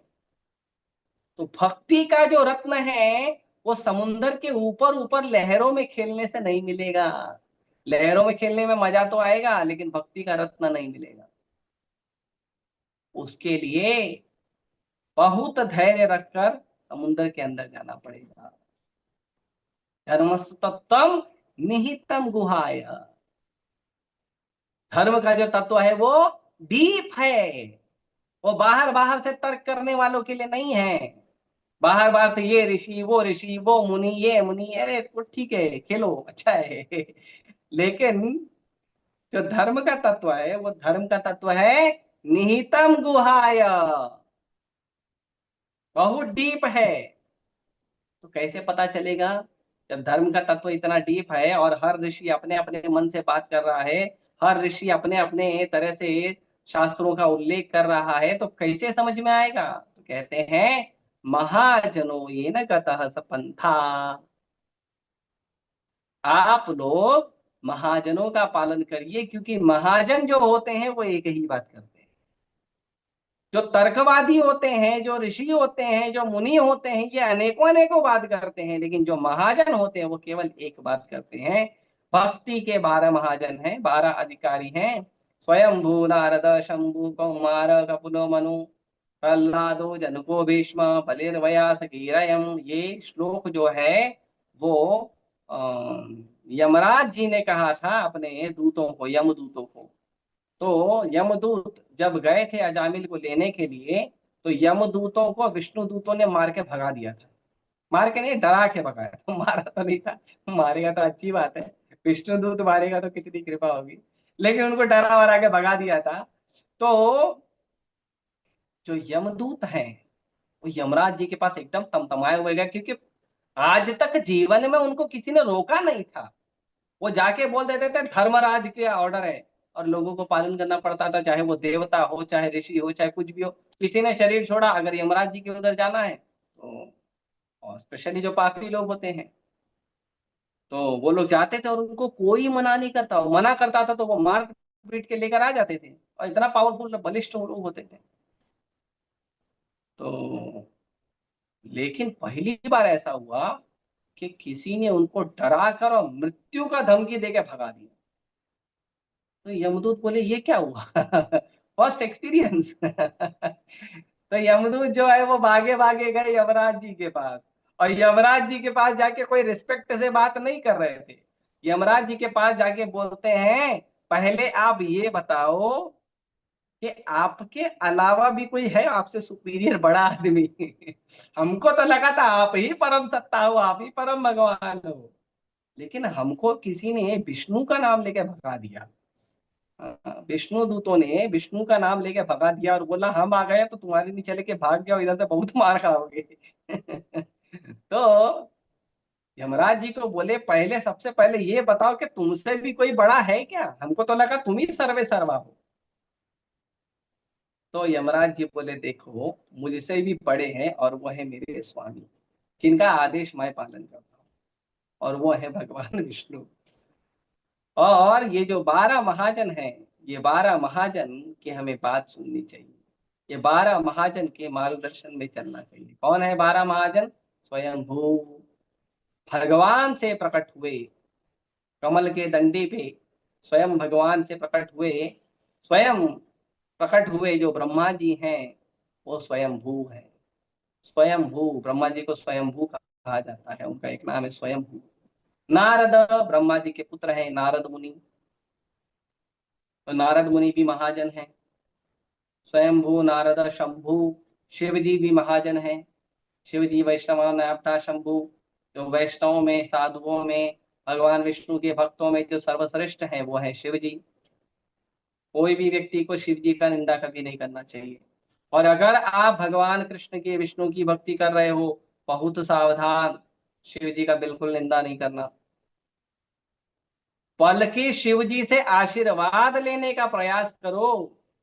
तो भक्ति का जो रत्न है, वो समुंदर के ऊपर ऊपर लहरों में खेलने से नहीं मिलेगा। लहरों में खेलने में मजा तो आएगा, लेकिन भक्ति का रत्न नहीं मिलेगा। उसके लिए बहुत धैर्य रखकर समुंदर के अंदर जाना पड़ेगा। धर्मस्तत्वम निहितम गुहाय। धर्म का जो तत्व है वो डीप है, वो बाहर बाहर से तर्क करने वालों के लिए नहीं है। बाहर बाहर से ये ऋषि, वो ऋषि, वो मुनि, ये मुनि, अरे तो ठीक है, खेलो, अच्छा है। लेकिन जो धर्म का तत्व है, वो धर्म का तत्व है निहितम गुहाय, बहुत डीप है। तो कैसे पता चलेगा? जब धर्म का तत्व इतना डीप है और हर ऋषि अपने अपने मन से बात कर रहा है, हर ऋषि अपने अपने तरह से शास्त्रों का उल्लेख कर रहा है, तो कैसे समझ में आएगा? तो कहते हैं महाजनो ये न गतः स पंथा। आप लोग महाजनों का पालन करिए, क्योंकि महाजन जो होते हैं वो एक ही बात करते हैं। जो तर्कवादी होते हैं, जो ऋषि होते हैं, जो मुनि होते हैं, ये अनेकों अनेकों बात करते हैं, लेकिन जो महाजन होते हैं वो केवल एक बात करते हैं। भक्ति के 12 महाजन हैं, 12 अधिकारी हैं। स्वयंभू नारद शंभु कौमार कपुलो मनु प्रहलादो जनको भीष्म बलिर्व्यास कीरयम। ये श्लोक जो है वो यमराज जी ने कहा था अपने दूतों को, यमदूतों को। तो यमदूत जब गए थे अजामिल को लेने के लिए, तो यमदूतों को विष्णु दूतों ने मार के भगा दिया था। मार के नहीं, डरा के भगाया था, मारा तो नहीं था। मारेगा तो अच्छी बात है, विष्णु दूत मारेगा तो कितनी कृपा होगी, लेकिन उनको डरा वरा के भगा दिया था। तो जो यमदूत हैं, वो यमराज जी के पास एकदम तमतमाए हुए गए, क्योंकि आज तक जीवन में उनको किसी ने रोका नहीं था। वो जाके बोल देते थे धर्मराज के ऑर्डर है, और लोगों को पालन करना पड़ता था, चाहे वो देवता हो, चाहे ऋषि हो, चाहे कुछ भी हो। किसी ने शरीर छोड़ा, अगर यमराज जी के उधर जाना है तो, और स्पेशली जो पापी लोग होते हैं, तो वो लोग जाते थे और उनको कोई मना नहीं करता, वो मना करता था तो वो मार पीट के लेकर आ जाते थे, और इतना पावरफुल बलिष्ठ वो लोग होते थे। तो लेकिन पहली बार ऐसा हुआ कि किसी ने उनको डरा कर और मृत्यु का धमकी देके भगा दिया। तो यमदूत बोले ये क्या हुआ? First experience. तो यमदूत जो है वो भागे भागे गए यमराज जी के पास, और यमराज जी के पास जाके कोई रिस्पेक्ट से बात नहीं कर रहे थे। यमराज जी के पास जाके बोलते हैं, पहले आप ये बताओ कि आपके अलावा भी कोई है आपसे सुपीरियर बड़ा आदमी? हमको तो लगा था आप ही परम सत्ता हो, आप ही परम भगवान हो, लेकिन हमको किसी ने विष्णु का नाम लेके भगा दिया। विष्णु दूतों ने विष्णु का नाम लेके भगा दिया और बोला हम आ गए तो तुम्हारे नीचे लेके भाग जाओ, इधर से बहुत मार खाओगे। तो यमराज जी को बोले, पहले सबसे पहले ये बताओ कि तुमसे भी कोई बड़ा है क्या? हमको तो लगा तुम ही सर्वे सर्वा हो। तो यमराज जी बोले, देखो मुझसे भी बड़े हैं और वो है मेरे स्वामी, जिनका आदेश मैं पालन करता हूँ, और वो है भगवान विष्णु। और ये जो 12 महाजन हैं, ये 12 महाजन की हमें बात सुननी चाहिए, ये 12 महाजन के मार्गदर्शन में चलना चाहिए। कौन है 12 महाजन? स्वयं भू भगवान से प्रकट हुए, कमल के डंडे पे स्वयं भगवान से प्रकट हुए, स्वयं प्रकट हुए जो ब्रह्मा जी हैं, वो स्वयं भू है। स्वयं भू, ब्रह्मा जी को स्वयं भू कहा जाता है, उनका एक नाम है स्वयं भू। नारद ब्रह्मा जी के पुत्र हैं, नारद मुनि, तो नारद मुनि भी महाजन हैं। स्वयंभू नारद शंभु, शिव जी भी महाजन हैं। शिव जी वैष्णव नायवता शंभु, जो वैष्णव में, साधुओं में, भगवान विष्णु के भक्तों में जो सर्वश्रेष्ठ हैं वो है शिव जी। कोई भी व्यक्ति को शिव जी का निंदा कभी नहीं करना चाहिए। और अगर आप भगवान कृष्ण की, विष्णु की भक्ति कर रहे हो, बहुत सावधान, शिव जी का बिल्कुल निंदा नहीं करना, बल्कि शिव जी से आशीर्वाद लेने का प्रयास करो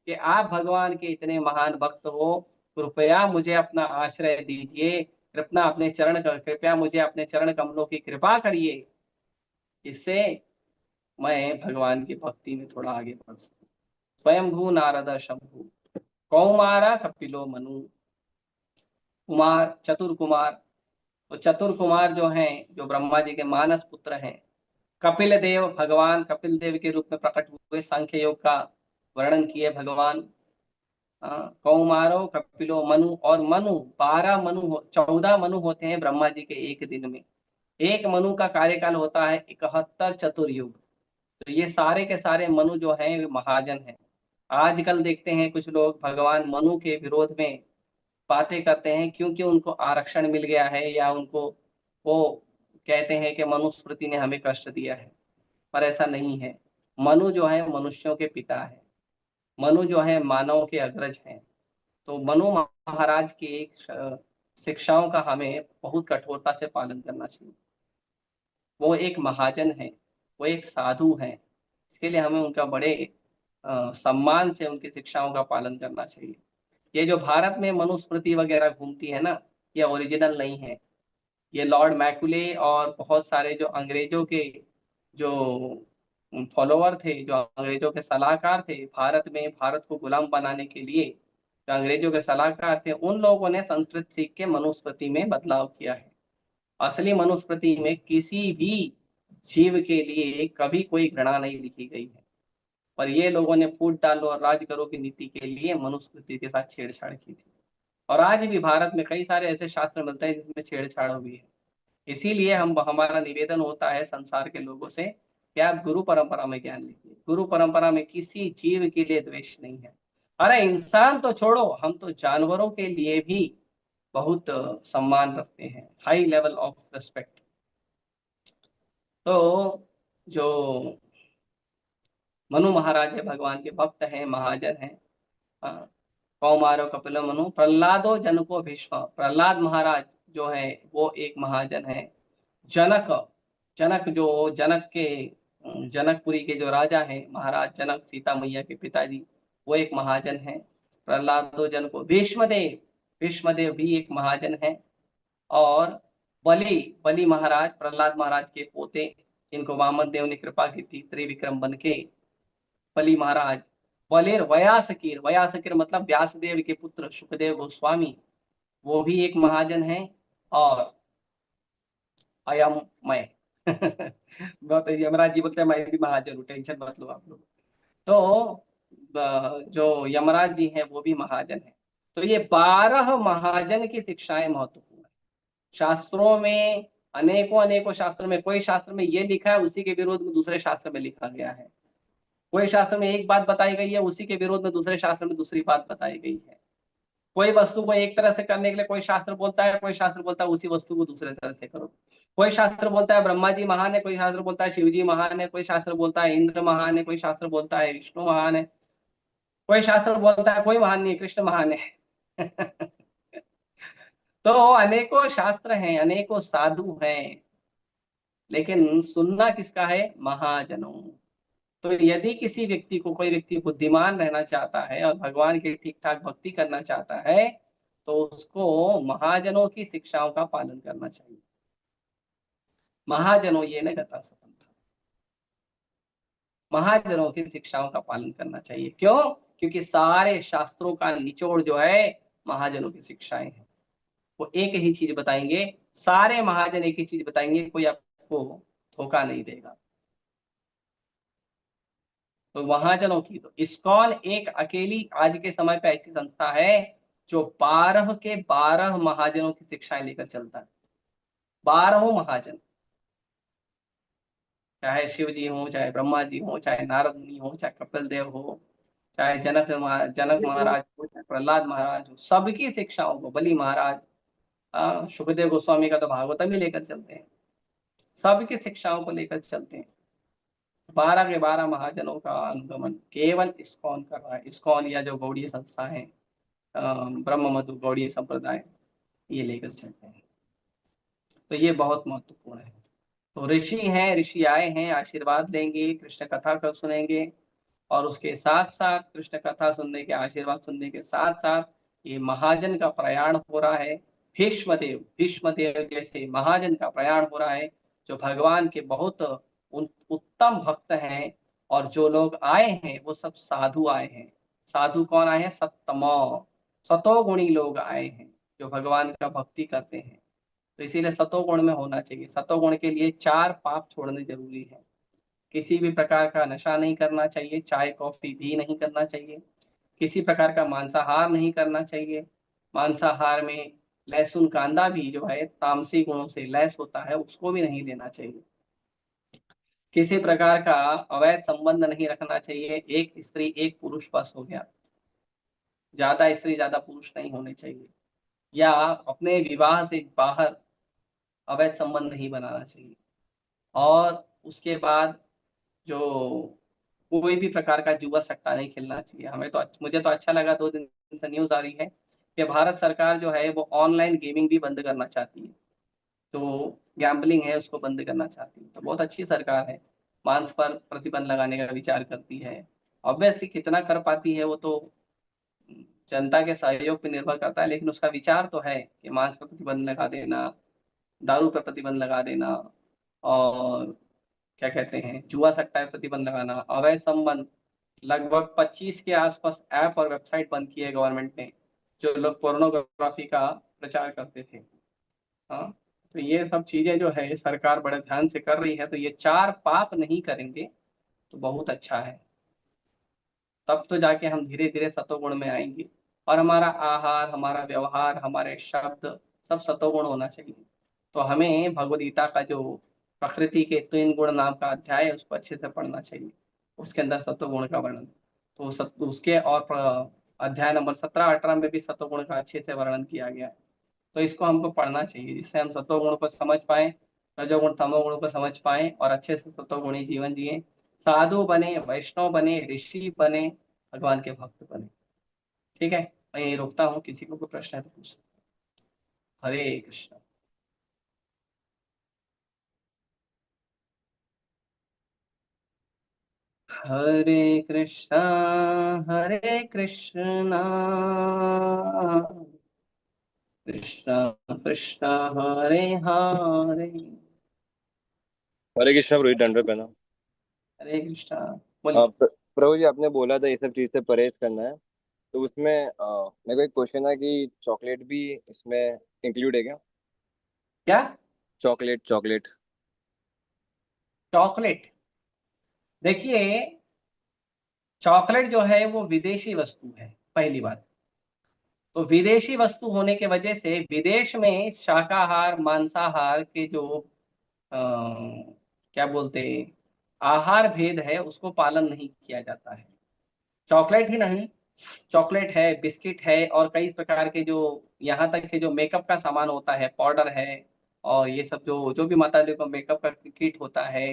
कि आप भगवान के इतने महान भक्त हो, कृपया मुझे अपना आश्रय दीजिए, कृपया मुझे अपने चरण कमलों की कृपा करिए, जिससे मैं भगवान की भक्ति में थोड़ा आगे बढ़ सकूं। स्वयंभू नारद शंभु, कौमार कपिलो मनु, कुमार चतुर कुमार। तो चतुर कुमार जो हैं, जो ब्रह्मा जी के मानस पुत्र हैं, कपिल देव, भगवान कपिल देव के रूप में प्रकट हुए, सांख्य योग का वर्णन किए भगवान। कौमारो कपिलो मनु, और मनु 12 मनु, 14 मनु होते हैं ब्रह्मा जी के एक दिन में। एक मनु का कार्यकाल होता है 71 चतुर्युग। तो ये सारे के सारे मनु जो हैं वे महाजन हैं। आजकल देखते हैं कुछ लोग भगवान मनु के विरोध में बातें करते हैं, क्योंकि उनको आरक्षण मिल गया है, या उनको वो कहते हैं कि मनुस्मृति ने हमें कष्ट दिया है, पर ऐसा नहीं है। मनु जो है मनुष्यों के पिता है, मनु जो है मानव के अग्रज हैं। तो मनु महाराज की एक शिक्षाओं का हमें बहुत कठोरता से पालन करना चाहिए। वो एक महाजन है, वो एक साधु है, इसके लिए हमें उनका बड़े सम्मान से उनकी शिक्षाओं का पालन करना चाहिए। ये जो भारत में मनुस्मृति वगैरह घूमती है ना, ये ओरिजिनल नहीं है। ये लॉर्ड मैकुले और बहुत सारे जो अंग्रेजों के जो फॉलोअर थे, जो अंग्रेजों के सलाहकार थे, भारत में भारत को गुलाम बनाने के लिए जो अंग्रेजों के सलाहकार थे, उन लोगों ने संस्कृत सीख के मनुस्मृति में बदलाव किया है। असली मनुस्मृति में किसी भी जीव के लिए कभी कोई घृणा नहीं लिखी गई है, पर ये लोगों ने फूट डालो और राज करो की नीति के लिए मनुस्मृति के साथ छेड़छाड़ की थी। और आज भी भारत में कई सारे ऐसे शास्त्र मिलते हैं जिसमें छेड़छाड़ हुई है। इसीलिए हमारा निवेदन होता है संसार के लोगों से कि आप गुरु परंपरा में ज्ञान लीजिए। गुरु परंपरा में किसी जीव के लिए द्वेष नहीं है। अरे इंसान तो छोड़ो, हम तो जानवरों के लिए भी बहुत सम्मान रखते हैं, हाई लेवल ऑफ रिस्पेक्ट। तो जो मनु महाराज है, भगवान के भक्त हैं, महाजन हैं। हाँ, कौमारो कपिलो मनु, प्रहलादो जनको भीष्म, प्रहलाद महाराज जो है वो एक महाजन है। जनक, जनक जो जनक के जनकपुरी के जो राजा हैं, महाराज जनक, सीता मैया के पिताजी, वो एक महाजन है। प्रहलादो जनको, भीष्मदेव, भीष्मदेव भी एक महाजन है। और बलि बलि महाराज, प्रहलाद महाराज के पोते, जिनको वामन देव ने कृपा की थी त्रिविक्रम बन के, बलि महाराज। बलिर व्यासकीर, व्यासकीर मतलब व्यासदेव के पुत्र सुखदेव गोस्वामी, वो भी एक महाजन है। और अयम मैं बहुत यमराज जी बोलते हैं मैं भी महाजन हूँ, टेंशन मत लो आप लोग। तो जो यमराज जी हैं वो भी महाजन है। तो ये 12 महाजन की शिक्षाएं महत्वपूर्ण है शास्त्रों में। अनेकों अनेकों शास्त्रों में, कोई शास्त्र में ये लिखा है उसी के विरोध में दूसरे शास्त्र में लिखा गया है। कोई शास्त्र में एक बात बताई गई है, उसी के विरोध में दूसरे शास्त्र में दूसरी बात बताई गई है। कोई वस्तु को एक तरह से करने के लिए कोई शास्त्र बोलता है, कोई शास्त्र बोलता है उसी वस्तु को दूसरे तरह से करो। कोई शास्त्र बोलता है ब्रह्मा जी महान है, कोई शास्त्र बोलता है शिव जी महान है, कोई शास्त्र बोलता है इंद्र महान है, कोई शास्त्र बोलता है विष्णु महान है, कोई शास्त्र बोलता है कोई महान नहीं है, कृष्ण महान है। तो अनेकों शास्त्र हैं, अनेकों साधु हैं, लेकिन सुनना किसका है? महाजनों। तो यदि किसी व्यक्ति को, कोई व्यक्ति बुद्धिमान रहना चाहता है और भगवान की ठीक ठाक भक्ति करना चाहता है, तो उसको महाजनों की शिक्षाओं का पालन करना चाहिए। महाजनों ये न गता स्वतंत्र, महाजनों की शिक्षाओं का पालन करना चाहिए। क्यों? क्योंकि सारे शास्त्रों का निचोड़ जो है महाजनों की शिक्षाएं हैं। वो एक ही चीज बताएंगे, सारे महाजन एक ही चीज बताएंगे, कोई आपको धोखा नहीं देगा। तो महाजनों की, तो इस्कॉन एक अकेली आज के समय पे ऐसी संस्था है जो 12 के 12 महाजनों की शिक्षाएं लेकर चलता है। 12 महाजन, चाहे शिव जी हो, चाहे ब्रह्मा जी हो, चाहे नारद मुनि हो, चाहे कपिल देव हो, चाहे जनक महाराज हो, चाहे प्रहलाद महाराज हो, सबकी शिक्षाओं को, बलि महाराज, सुखदेव गोस्वामी का तो भागवतम ही लेकर चलते हैं, सबकी शिक्षाओं को लेकर चलते हैं। 12 के 12 महाजनों का अनुगमन केवल इस्कॉन कर रहा है। इस्कॉन या जो गौड़ीय संस्था है, ब्रह्म मधु गौड़ीय संप्रदाय, ये लेकर चलते हैं। तो ये बहुत महत्वपूर्ण है। तो ऋषि हैं, ऋषि आए हैं, आशीर्वाद लेंगे, कृष्ण कथा को सुनेंगे, और उसके साथ साथ कृष्ण कथा सुनने के, आशीर्वाद सुनने के साथ साथ ये महाजन का प्रयाण हो रहा है। भीष्मदेव जैसे महाजन का प्रयाण हो रहा है, जो भगवान के बहुत उत्तम भक्त हैं। और जो लोग आए हैं वो सब साधु आए हैं। साधु कौन आए हैं? सतोगुणी लोग आए हैं, जो भगवान का भक्ति करते हैं। तो इसीलिए सतोगुण में होना चाहिए। सतोगुण के लिए 4 पाप छोड़ने जरूरी है। किसी भी प्रकार का नशा नहीं करना चाहिए, चाय कॉफी भी नहीं करना चाहिए, किसी प्रकार का मांसाहार नहीं करना चाहिए। मांसाहार में लहसुन कांदा भी जो है तामसी गुणों से लैस होता है, उसको भी नहीं लेना चाहिए। किसी प्रकार का अवैध संबंध नहीं रखना चाहिए। एक स्त्री एक पुरुष बस हो गया, ज्यादा स्त्री ज्यादा पुरुष नहीं होने चाहिए। या अपने विवाह से बाहर अवैध संबंध नहीं बनाना चाहिए। और उसके बाद जो कोई भी प्रकार का जुआ सट्टा नहीं खेलना चाहिए। हमें तो मुझे तो अच्छा लगा, 2 दिन से न्यूज आ रही है कि भारत सरकार जो है वो ऑनलाइन गेमिंग भी बंद करना चाहती है। तो गैम्बलिंग है उसको बंद करना चाहती है। तो बहुत अच्छी सरकार है, मांस पर प्रतिबंध लगाने का विचार करती है। ऑब्वियसली कितना कर पाती है वो तो जनता के सहयोग पर निर्भर करता है, लेकिन उसका विचार तो है कि मांस पर प्रतिबंध लगा देना, दारू पर प्रतिबंध लगा देना, और क्या कहते हैं जुआ सट्टा पे प्रतिबंध लगाना, अवैध संबंध। लगभग 25 के आसपास ऐप और वेबसाइट बंद की है गवर्नमेंट ने, जो लोग पोर्नोग्राफी का प्रचार करते थे। हाँ, तो ये सब चीजें जो है सरकार बड़े ध्यान से कर रही है। तो ये 4 पाप नहीं करेंगे तो बहुत अच्छा है। तब तो जाके हम धीरे धीरे सतोगुण में आएंगे। और हमारा आहार, हमारा व्यवहार, हमारे शब्द सब सतोगुण होना चाहिए। तो हमें भगवद गीता का जो प्रकृति के 3 गुण नाम का अध्याय है उसको अच्छे से पढ़ना चाहिए। उसके अंदर सतोगुण का वर्णन, तो उसके और अध्याय नंबर 17-18 में भी सतोगुण का अच्छे से वर्णन किया गया है। तो इसको हमको पढ़ना चाहिए, जिससे हम सतोगुण को समझ पाए, रजोगुण तमोगुण को समझ पाए, और अच्छे से सतोगुणी जीवन जिए, साधु बने, वैष्णव बने, ऋषि बने, भगवान के भक्त बने। ठीक है, मैं यही रोकता हूँ, किसी को कोई प्रश्न है तो पूछ सकते हैं। हरे कृष्ण। हरे कृष्णा हरे कृष्णा कृष्ण कृष्ण हरे हरे, हरे कृष्णा रोहित दंड पे ना। हरे कृष्ण। बोलिए। प्रभु जी, आपने बोला था ये सब चीज से परहेज करना है, तो उसमें मेरे को एक क्वेश्चन है कि चॉकलेट भी इसमें इंक्लूड है क्या? क्या? Chocolate chocolate. चॉकलेट? देखिए, चॉकलेट जो है वो विदेशी वस्तु है, पहली बात। तो विदेशी वस्तु होने के वजह से विदेश में शाकाहार मांसाहार के जो अ, क्या बोलते हैं, आहार भेद है, उसको पालन नहीं किया जाता है। चॉकलेट ही नहीं, चॉकलेट है, बिस्किट है, और कई प्रकार के जो, यहाँ तक के जो मेकअप का सामान होता है, पाउडर है, और ये सब जो जो भी माता जी को मेकअप का किट होता है,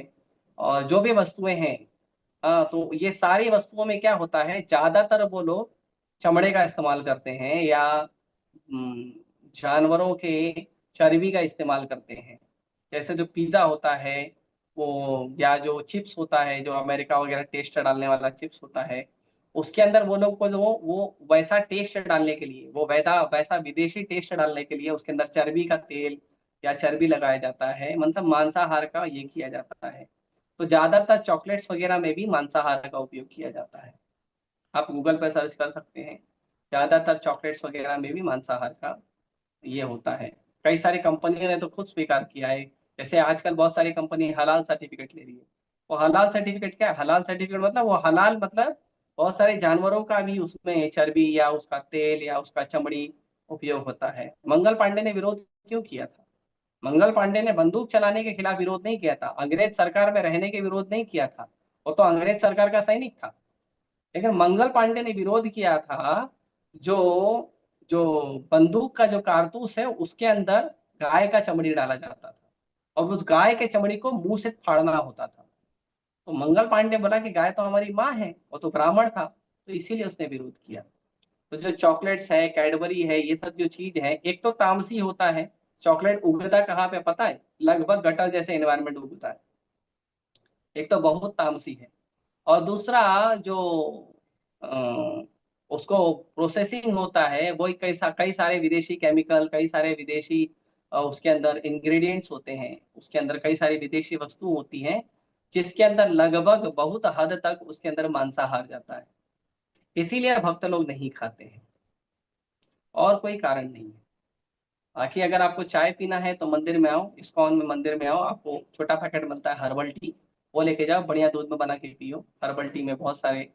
और जो भी वस्तुएं हैं, तो ये सारी वस्तुओं में क्या होता है, ज्यादातर वो लोग चमड़े का इस्तेमाल करते हैं, या जानवरों के चर्बी का इस्तेमाल करते हैं। जैसे जो पिज्जा होता है, वो, या जो चिप्स होता है, जो अमेरिका वगैरह टेस्ट डालने वाला चिप्स होता है, उसके अंदर वो लोग को जो वो वैसा टेस्ट डालने के लिए, वो वैसा वैसा विदेशी टेस्ट डालने के लिए उसके अंदर चर्बी का तेल या चर्बी लगाया जाता है, मतलब मांसाहार का ये किया जाता है। तो ज्यादातर चॉकलेट्स वगैरह में भी मांसाहार का उपयोग किया जाता है। आप गूगल पर सर्च कर सकते हैं, ज्यादातर चॉकलेट्स वगैरह में भी मांसाहार का ये होता है। कई सारी कंपनियों ने तो खुद स्वीकार किया है। जैसे आजकल बहुत सारी कंपनी हलाल सर्टिफिकेट ले रही है। वो हलाल सर्टिफिकेट क्या है? हलाल सर्टिफिकेट मतलब वो हलाल मतलब बहुत सारे जानवरों का भी उसमें चर्बी या उसका तेल या उसका चमड़ी उपयोग होता है। मंगल पांडे ने विरोध क्यों किया था? मंगल पांडे ने बंदूक चलाने के खिलाफ विरोध नहीं किया था, अंग्रेज सरकार में रहने के विरोध नहीं किया था। वो तो अंग्रेज सरकार का सैनिक था। लेकिन मंगल पांडे ने विरोध किया था जो जो बंदूक का जो कारतूस है उसके अंदर गाय का चमड़ी डाला जाता था, और उस गाय के चमड़ी को मुंह से फाड़ना होता था। तो मंगल पांडे बोला कि गाय तो हमारी माँ है, वो तो ब्राह्मण था, तो इसीलिए उसने विरोध किया। तो जो चॉकलेट्स है, कैडबरी है, ये सब जो चीज है, एक तो तामसी होता है। चॉकलेट उगता कहाँ पे पता है? लगभग गटर जैसे एनवायरनमेंट उगता है। एक तो बहुत तामसी है, और दूसरा जो अ, उसको प्रोसेसिंग होता है, वो कई सारे विदेशी केमिकल, कई सारे विदेशी उसके अंदर इंग्रेडिएंट्स होते हैं, उसके अंदर कई सारी विदेशी वस्तु होती हैं, जिसके अंदर लगभग बहुत हद तक उसके अंदर मांसाहार जाता है। इसीलिए भक्त लोग नहीं खाते हैं, और कोई कारण नहीं है। बाकी अगर आपको चाय पीना है तो मंदिर में आओ, इस्कॉन में मंदिर में आओ, आपको छोटा पैकेट मिलता है हर्बल टी, वो लेके जाओ, बढ़िया दूध में बना के पियो। हर्बल टी में बहुत सारे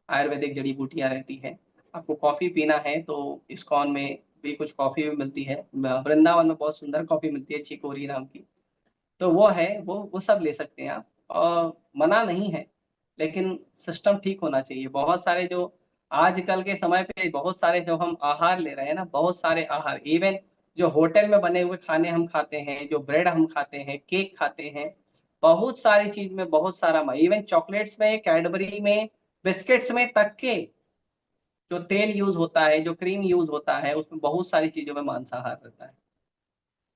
आयुर्वेदिक जड़ी बूटियां रहती हैं। आपको कॉफी पीना है तो इस्कॉन में भी कुछ कॉफी भी मिलती है, वृंदावन में बहुत सुंदर कॉफी मिलती है चिकोरी नाम की, तो वो है, वो सब ले सकते हैं आप, और मना नहीं है। लेकिन सिस्टम ठीक होना चाहिए। बहुत सारे जो आजकल के समय पे बहुत सारे जो हम आहार ले रहे हैं ना, बहुत सारे आहार, इवन जो होटल में बने हुए खाने हम खाते हैं, जो ब्रेड हम खाते हैं, केक खाते हैं, बहुत सारी चीज में बहुत सारा, इवन चॉकलेट्स में, कैडबरी में, बिस्किट्स में तक के जो तेल यूज होता है, जो क्रीम यूज होता है, उसमें बहुत सारी चीजों में मांसाहार रहता है।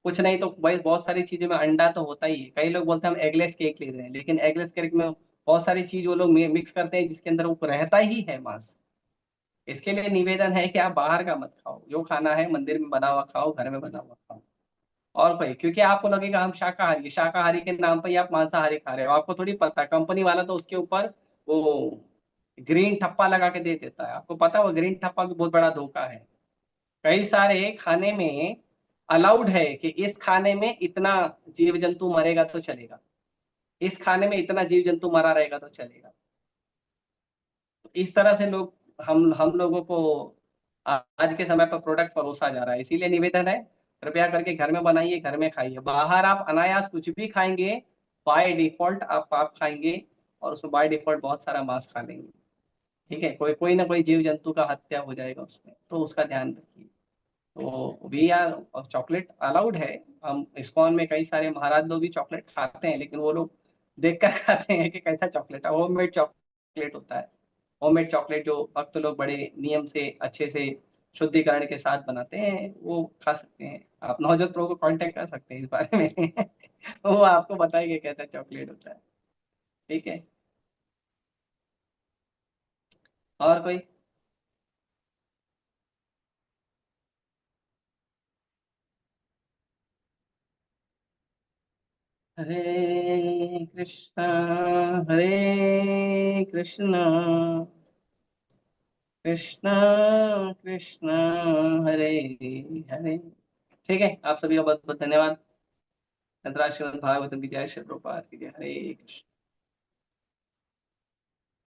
कुछ नहीं तो भाई बहुत सारी चीजों में अंडा तो होता ही है। कई लोग बोलते हैं हम एगलेस केक ले रहे हैं, लेकिन एगलेस केक में बहुत सारी चीज वो लोग मिक्स करते हैं जिसके अंदर वो रहता ही है मांस। इसके लिए निवेदन है कि आप बाहर का मत खाओ, जो खाना है मंदिर में बना हुआ खाओ, घर में बना हुआ खाओ। और भाई क्योंकि आपको लगेगा हम शाकाहारी, शाकाहारी के नाम पर ही आप मांसाहारी खा रहे हो, आपको थोड़ी पता, कंपनी वाला तो उसके ऊपर वो ग्रीन ठप्पा लगा के दे देता है। आपको पता है वो ग्रीन ठप्पा भी बहुत बड़ा धोखा है। कई सारे खाने में अलाउड है कि इस खाने में इतना जीव जंतु मरेगा तो चलेगा, इस खाने में इतना जीव जंतु मरा रहेगा तो चलेगा। तो इस तरह से लोग, हम लोगों को आज के समय पर प्रोडक्ट परोसा जा रहा है। इसीलिए निवेदन है, कृपया करके घर में बनाइए, घर में खाइए। बाहर आप अनायास कुछ भी खाएंगे, बाय डिफॉल्ट आप पाप खाएंगे, और उसमें बाय डिफॉल्ट बहुत सारा मांस खा लेंगे। ठीक है, कोई कोई ना कोई जीव जंतु का हत्या हो जाएगा उसमें, तो उसका ध्यान रखिए। तो वी आर, और चॉकलेट अलाउड है। हम इस्कॉन में कई सारे महाराज लोग भी चॉकलेट खाते हैं, लेकिन वो लोग देख कर खाते हैं कि कैसा चॉकलेट है। होममेड चॉकलेट होता है, होममेड चॉकलेट जो भक्त लोग बड़े नियम से अच्छे से शुद्धिकरण के साथ बनाते हैं, वो खा सकते हैं। आप नवजोत प्रो को कांटेक्ट कर सकते हैं इस बारे में वो आपको बताएंगे कैसा चॉकलेट होता है। ठीक है, और कोई? हरे कृष्णा हरे कृष्णा कृष्णा कृष्णा हरे हरे। ठीक है, आप सभी का बहुत बहुत धन्यवाद। श्रीमद् भागवतम की जय, श्री प्रभुपाद की जय। हरे कृष्ण।